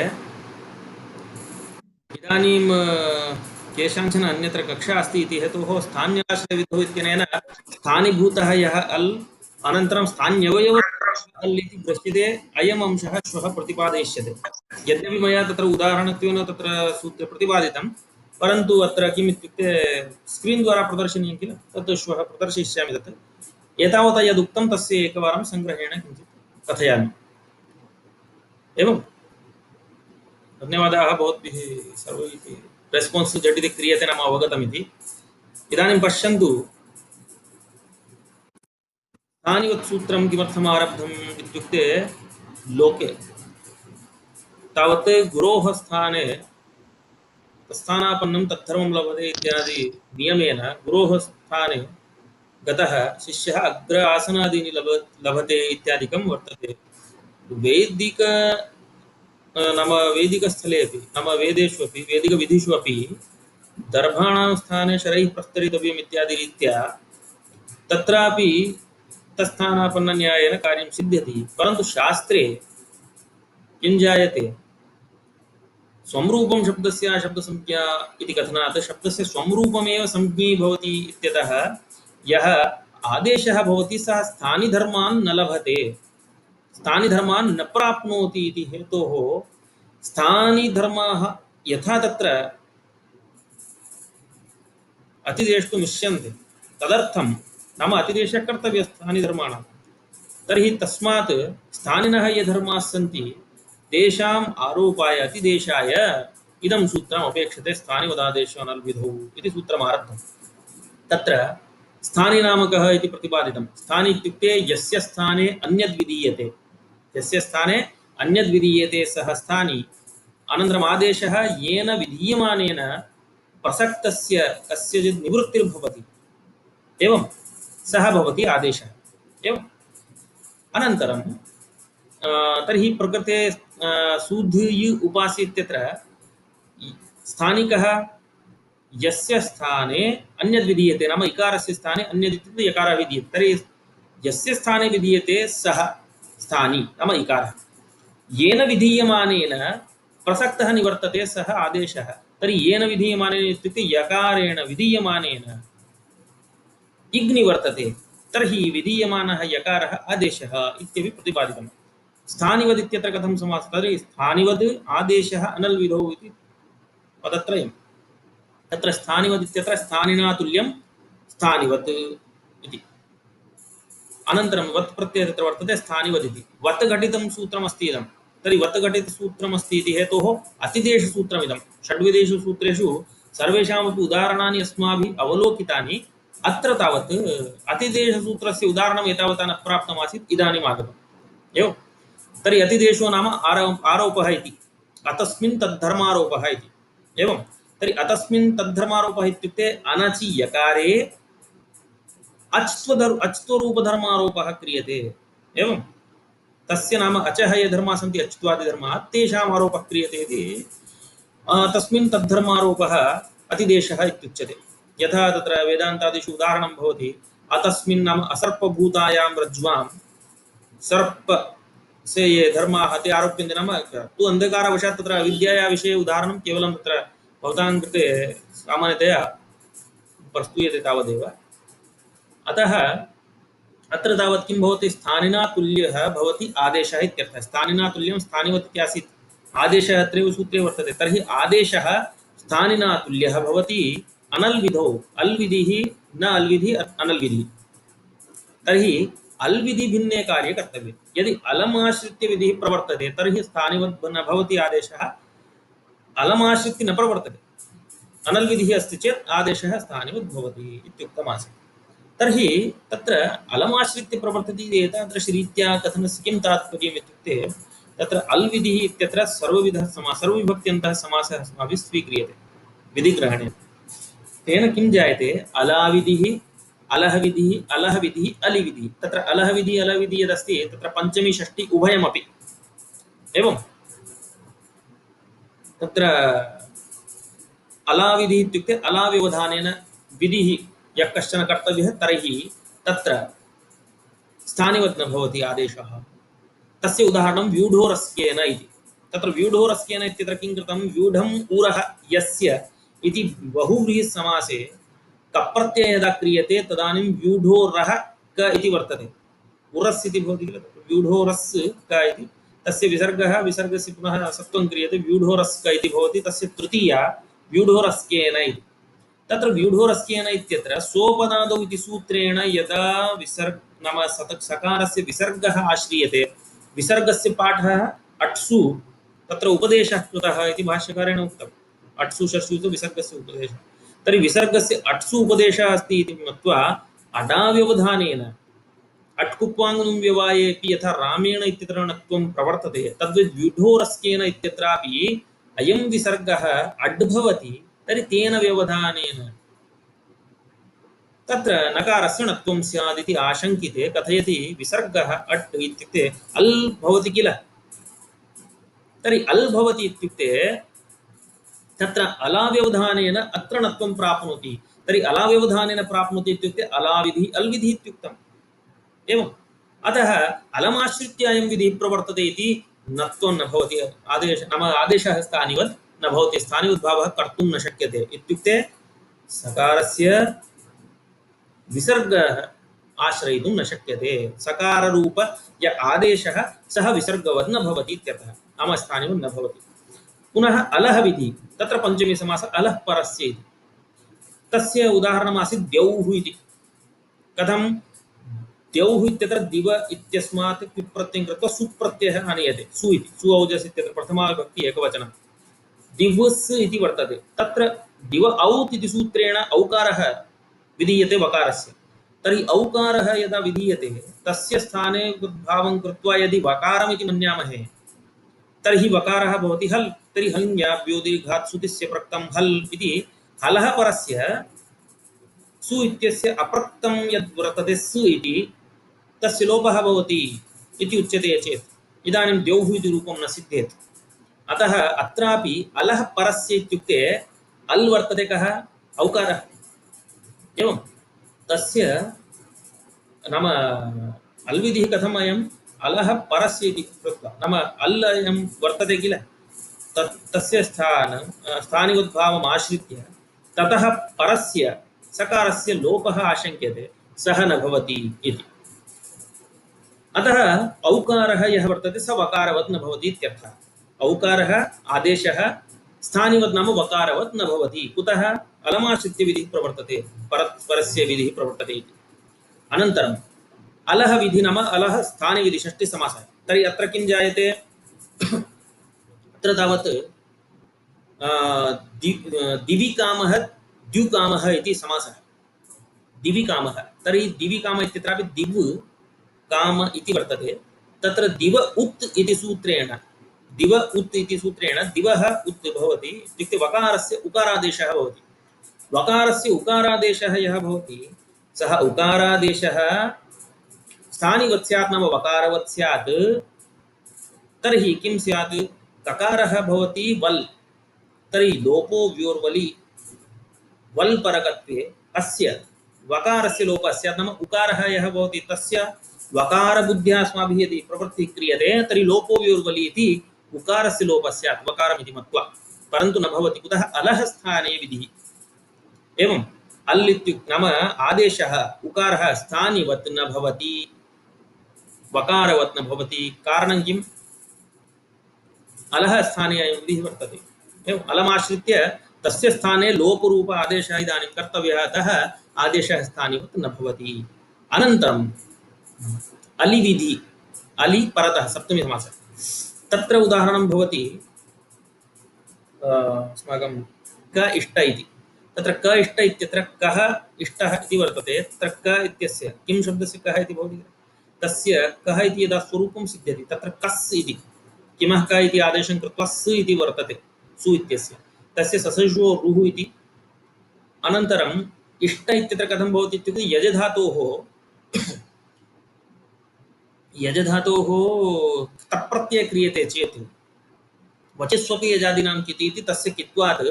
[SPEAKER 1] इदानीं केषाञ्चन अन्यत्र कक्षा अस्ति इति हेतोः स्थान्याश्रयविधौ इत्यनेन स्थानीभूतः यः अल् अनन्तरं स्थान्यवयवः अल् इति दृश्यते। अयम् अंशः श्वः प्रतिपादयिष्यते। यद्यपि मया तत्र उदाहरणत्वेन तत्र सूत्रे प्रतिपादितं परन्तु अत्र किम् इत्युक्ते स्क्रीन् द्वारा प्रदर्शनीयं किल तत् श्वः प्रदर्शयिष्यामि। तत् एतावता यदुक्तं तस्य एकवारं सङ्ग्रहेण किञ्चित् कथयामि। एवं धन्यवादाः भवद्भिः सर्वैः रेस्पान्स् झटिति क्रियते नाम अवगतमिति। इदानीं पश्यन्तु स्थानिवत् सूत्रं किमर्थम् आरब्धम् इत्युक्ते लोके तावत् गुरोः स्थाने स्थानापन्नं तद्धर्मं लभते इत्यादि नियमेन गुरोः स्थाने गतः शिष्यः अग्र आसनादीनि लभते इत्यादिकं वर्तते। वैदिक नाम वैदिकस्थले अपि नाम वेदेषु अपि वैदिकविधिषु अपि दर्भाणां स्थाने शरैः प्रस्तरितव्यम् इत्यादि रीत्या तत्रापि तत्स्थानापन्नन्यायेन कार्यं सिद्ध्यति। परन्तु शास्त्रे किं जायते स्वरूपं शब्दस्य शब्दसंज्ञा इति कथनात् शब्दस्य स्वरूपमेव संज्ञी भवति इत्यतः यः आदेशः भवति सः स्थानिधर्मान् न लभते स्थानिधर्मान् न प्राप्नोति इति हेतोः स्थानिधर्माः यथा तत्र अतिदेष्टुम् इष्यन्ते तदर्थं नाम अतिदेशः कर्तव्यः स्थानिधर्माणां। तर्हि तस्मात् स्थानिनः ये धर्माः सन्ति तेषाम् आरोपाय अतिदेशाय इदं सूत्रम् अपेक्षते स्थानिवदादेशो अनल्विधौ इति सूत्रम् आरब्धं। तत्र स्थानि नाम कः इति प्रतिपादितं। स्थानि इत्युक्ते यस्य स्थाने अन्यद् विधीयते यस्य स्थाने अन्यद् विधीयते सः स्थानि। अनन्तरम् आदेशः येन विधीयमानेन प्रसक्तस्य कस्यचित् निवृत्तिर्भवति एवं सः भवति आदेशः। एवम् अनन्तरं तर्हि प्रकृते सूद्धि उपासि इत्यत्र स्थानिकः यस्य स्थाने अन्यद् विधीयते नाम इकारस्य स्थाने अन्यद् इत्युक्ते यकारः विधीयते। तर्हि यस्य स्थाने विधीयते सः स्थानी नाम इकारः। येन विधीयमानेन प्रसक्तः निवर्तते सः आदेशः। तर्हि येन विधीयमानेन इत्युक्ते यकारेण विधीयमानेन इग् निवर्तते तर्हि विधीयमानः यकारः आदेशः इत्यपि प्रतिपादितं। स्थानिवद् इत्यत्र कथं समासः तर्हि स्थानिवद् आदेशः अनल्विधौ इति पदत्रयम्। तत्र स्थानिवद् इत्यत्र स्थानिना तुल्यं स्थानिवत् इति। अनन्तरं वत् प्रत्ययः तत्र वर्तते स्थानिवद् इति। वत् घटितं सूत्रमस्ति इदं। तर्हि वत् घटितसूत्रमस्ति इति हेतोः अतिदेशसूत्रमिदं। षड्विधेषु सूत्रेषु सर्वेषामपि उदाहरणानि अस्माभिः अवलोकितानि। अत्र तावत् अतिदेशसूत्रस्य उदाहरणम् एतावता न प्राप्तमासीत् इदानीम् आगतम्। एवं तर्हि अतिदेशो नाम आरोपः इति अतस्मिन् तद्धर्मारोपः इति। एवं तर्हि अतस्मिन् तद्धर्मारोपः इत्युक्ते अनचि यकारे अच्त्वरूपधर्मारोपः क्रियते। एवं तस्य नाम अचः ये धर्माः सन्ति अच्त्वादिधर्माः तेषाम् आरोपः क्रियते इति तस्मिन् तद्धर्मारोपः अतिदेशः इत्युच्यते। यथा तत्र वेदान्तादिषु उदाहरणं भवति अतस्मिन् नाम असर्पभूतायां रज्ज्वां सर्प से ये धर्माः ते आरोप्यन्ते नाम तु अन्धकारवशात् तत्र अविद्याया विषये उदाहरणं केवलं तत्र भवतां कृते सामान्यतया प्रस्तूयते तावदेव। अतः अत्र तावत् किं भवति स्थानिना तुल्यः भवति आदेशः इत्यर्थः। स्थानिना तुल्यं स्थानिवत् इति आसीत्, आदेशः अत्रैव सूत्रे वर्तते। तर्हि आदेशः स्थानिना तुल्यः भवति अनल्विधौ, अल्विधिः न अल्विधिः अनल्विधिः। तर्हि अल्विधि भिन्ने कार्ये कर्तव्ये। यदि अलमाश्रित्य विधिः प्रवर्तते तर्हि स्थानिवत् न भवति आदेशः, अलमाश्रित्य न प्रवर्तते, अनल्विधिः अस्ति चेत् आदेशः स्थानिवत् भवति इत्युक्तमासीत्। तर्हि तत्र अलमाश्रित्य प्रवर्तते एतादृशरीत्या कथनस्य किं तात्पर्यम् इत्युक्ते तत्र अल्विधिः इत्यत्र सर्वविधः समासः, सर्वविभक्त्यन्तः समासः अस्माभिः स्वीक्रियते विधिग्रहणे। तेन किं जायते, अलाविधिः अलहविधिः अलहविधिः अलिविधिः। तत्र अलहविधिः अलविधिः यदस्ति तत्र पंचमी षष्ठी उभयमपि एवं तत्र अलाविधिः इत्युक्ते अलाव्यवधानेन विधिः यः कश्चन कर्तव्यः तर्हि तत्र स्थानिवत् न भवति आदेशः। तस्य उदाहरणं व्यूढोरस्केन इति। तत्र व्यूढोरस्केन इत्यत्र किं कृतं, व्यूढम् ऊरः यस्य इति बहुव्रीहि समासे कप्रत्ययः यदा क्रियते तदानीं व्यूढोरः क इति वर्तते। उरस् इति भवति किल, व्यूढोरस् क इति तस्य विसर्गः, विसर्गस्य पुनः सत्वं क्रियते, व्यूढोरस् क इति भवति। तस्य तृतीया व्यूढोरस्केन इति। तत्र व्यूढोरस्केन इत्यत्र सोपदादौ इति सूत्रेण यदा विसर्ग नाम सकारस्य विसर्गः आश्रियते, विसर्गस्य पाठः अट्सु तत्र उपदेशः कृतः इति भाष्यकारेण उक्तम्। अट्सु षट्सु तु विसर्गस्य उपदेशः। तर्हि विसर्गस्य अट्सु उपदेशः अस्ति इति मत्वा अडाव्यवधानेन अट्कुप्वाङ्गुं व्यवायेपि यथा रामेण इत्यत्र णत्वं प्रवर्तते तद्वत् व्यूढोरस्केन इत्यत्रापि अयं विसर्गः अड् भवति। तर्हि तेन व्यवधानेन तत्र नकारस्य णत्वं स्यात् इति आशङ्किते कथयति विसर्गः अट् इत्युक्ते अल् भवति किल। तर्हि अल् भवति इत्युक्ते तत्र अलाव्यवधानेन अत्र णत्वं प्राप्नोति। तर्हि अलाव्यवधानेन प्राप्नोति इत्युक्ते अलाविधिः अल्विधिः इत्युक्तम् एवम्। अतः अलमाश्रित्य अयं विधिः प्रवर्तते इति नत्वं न भवति, आदेश नाम आदेशः स्थानिवत् न भवति, स्थानिवद्भावः कर्तुं न शक्यते इत्युक्ते सकारस्य विसर्गः आश्रयितुं न शक्यते। सकाररूप य आदेशः सः विसर्गवत् न भवति इत्यर्थः, नाम स्थानिवत् न भवति। पुनः अलह विधि, तत्र पंचमी समास अलह परस्य इति। तस्य उदाहरणमासीत् द्यौः इति। कथं, द्यौः इत्यत्र दिव इत्यस्मात् क्विप्रत्ययं कृत्वा सुप्रत्ययः आनीयते, सु इति, सु औजस् इत्यत्र प्रथमा विभक्ति एकवचनं। दिवस् इति वर्तते, तत्र दिव औत् इति सूत्रेण औकारः विधीयते वकारस्य। तर्हि औकारः यदा विधीयते तस्य स्थाने उद्भावं कृत्वा यदि वकारमिति मन्यामहे तर्हि वकारः भवति हल्। तर्हि हल्ङ्याभ्यो दीर्घात् सुतिस्य प्रक्तं हल् इति हलः परस्य सु इत्यस्य अप्रक्तं यद् वर्तते सु इति तस्य लोपः भवति इति उच्यते चेत् इदानीं द्यौः इति रूपं न सिद्ध्येत्। अतः अत्रापि अलः परस्य इत्युक्ते अल् वर्तते कः, औकारः एवं। तस्य नाम अल्विधिः कथम्, अयम् अलः परस्य इति कृत्वा नाम अल् अयं वर्तते किल, तस्य स्थानिवद्भावम् आश्रित्य ततः परस्य सकारस्य लोपः आशङ्क्यते, सः न भवति इति। अतः औकारः यः वर्तते स वकारवत् न भवति इत्यर्थः। औकारः आदेशः स्थानिवत् नाम वकारवत् न भवति। कुतः, अलमाश्रित्य विधिः प्रवर्तते, परस्य विधिः प्रवर्तते इति। अनन्तरम् अलह विधि नाम अलह स्थाने विधि षष्ठी समासः। तर्हि अत्र किं जायते, अत्र तावत् दिविकामः द्युकामः इति समासः। दिविकामः, तर्हि दिविकाम इत्यत्रापि दिव् काम इति वर्तते। तत्र दिव उत् इति सूत्रेण, दिव उत् इति सूत्रेण दिवः उत् भवति इत्युक्ते वकारस्य उकारादेशः भवति। वकारस्य उकारादेशः यः भवति सः उकारादेशः स्थानिवत् स्यात् नाम वकारवत् स्यात्। तर्हि किं स्यात्, ककारः भवति वल्, तर्हि लोपो व्योर्वलि वल् परकत्वे अस्य वकारस्य लोपः स्यात्, नाम उकारः यः भवति तस्य वकारबुद्ध्या अस्माभिः यदि प्रवृत्तिः क्रियते तर्हि लोपो विर्वलि इति उकारस्य लोपः स्यात् वकारमिति मत्वा, परन्तु न भवति। कुतः? अलः स्थाने विधिः। एवम् अल् इत्युक्ते नाम आदेशः उकारः स्थानिवत् न भवति, वकारवत् न भवति। कारणं किम्? अलः स्थाने अयं विधिः वर्तते। एवम् अलमाश्रित्य तस्य स्थाने लोपरूप आदेशः इदानीं कर्तव्यः, अतः आदेशः स्थानिवत् न भवति। अनन्तरम् अलि विधि, अलि परतः सप्तमी समासः, तत्र उदाहरणं भवति अस्माकं क इष्ट इति। तत्र क इष्ट इत्यत्र कः इष्टः इति वर्तते, तत्र क इत्यस्य किं शब्दस्य कः इति भवति, तस्य कः इति यदा स्वरूपं सिद्ध्यति तत्र कस् इति किमः क इति आदेशं कृत्वा स इति वर्तते सु इत्यस्य, तस्य ससर्षो रुः इति। अनन्तरम् इष्ट इत्यत्र कथं भवति इत्युक्ते यजधातोः तप्रत्यय क्रियते चेत् वचस्वपि यजादीनां किति इति तस्य कित्वात्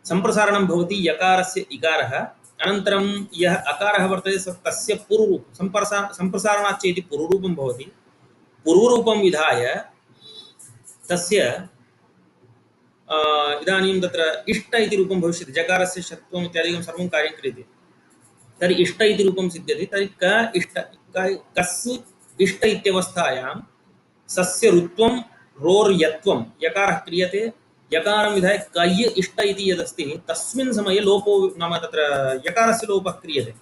[SPEAKER 1] सम्प्रसारणं भवति यकारस्य इकारः, अनन्तरं यः अकारः वर्तते तस्य पूर्वरूपं सम्प्रसारणाच्च इति पूर्वरूपं भवति। पूर्वरूपं विधाय तस्य इदानीं तत्र इष्ट इति रूपं भविष्यति, जकारस्य षत्वम् इत्यादिकं सर्वं कार्यं क्रियते, तर्हि इष्ट इति रूपं सिद्ध्यति। तर्हि क इष्ट कस् इष्ट इत्यवस्थायां सस्य ऋत्वं रोर्यत्वं यकारः क्रियते, यकारं विधाय कय् इष्ट इति यदस्ति तस्मिन् समये लोपो नाम तत्र यकारस्य लोपः क्रियते,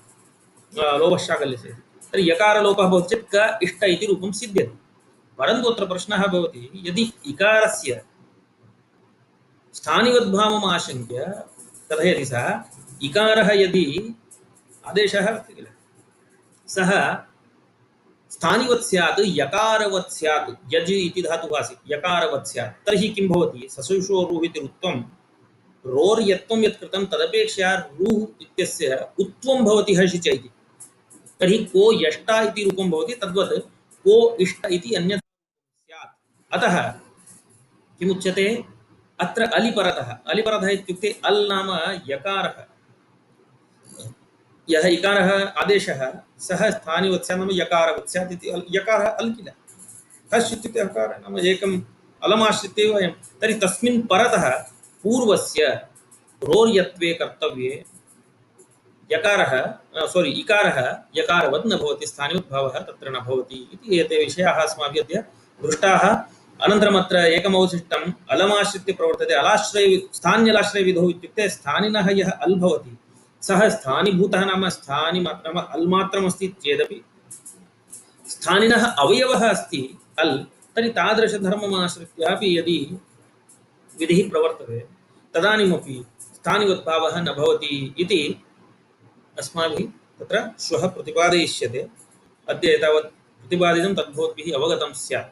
[SPEAKER 1] लोपशाकल्यस्य। तर्हि यकारलोपः भवति चेत् क इष्ट इति रूपं सिद्ध्यति। परन्तु अत्र प्रश्नः भवति, यदि इकारस्य स्थानिवद्भावम् आशङ्क्य कथयति सः, इकारः यदि आदेशः अस्ति किल, सः स्थानिवत् स्यात् यकारवत् स्यात्, यज् इति धातुः आसीत् यकारवत् स्यात्, तर्हि किं भवति, ससुषो रुः इति रुत्वं रोर्यत्वं यत् कृतं तदपेक्षया रुः इत्यस्य उत्वं भवति हर्षि च इति, तर्हि को यष्टा इति रूपं भवति, तद्वत् को इष्ट इति अन्यथा स्यात्। अतः किमुच्यते अत्र अलिपरतः, अलिपरतः इत्युक्ते अल् नाम यकारः, यः इकारः आदेशः सः स्थानिवत् स्यात् नाम यकारवत् स्यात् इति। यकारः अल् किल, हश् इत्युक्ते हकारः नाम एकम् अलमाश्रित्य एव अयं, तर्हि तस्मिन् परतः पूर्वस्य रोर्यत्वे कर्तव्ये यकारः इकारः यकारवत् न भवति, स्थानिवत् भावः तत्र न भवति इति एते विषयाः अस्माभिः अद्य दृष्टाः। अनन्तरम् अत्र एकमवशिष्टम् अलमाश्रित्य प्रवर्तते, स्थान्यलाश्रयविधौ इत्युक्ते स्थानिनः यः अल् भवति सः स्थानीभूतः नाम स्थानिमात्रम् अल् मात्रमस्ति चेदपि स्थानिनः अवयवः अस्ति अल्, तर्हि तादृशधर्मम् आश्रित्यापि यदि विधिः प्रवर्तते तदानीमपि स्थानिवद्भावः न भवति इति अस्माभिः तत्र श्वः प्रतिपादयिष्यते। अद्य एतावत् प्रतिपादितं तद्भवद्भिः अवगतं स्यात्।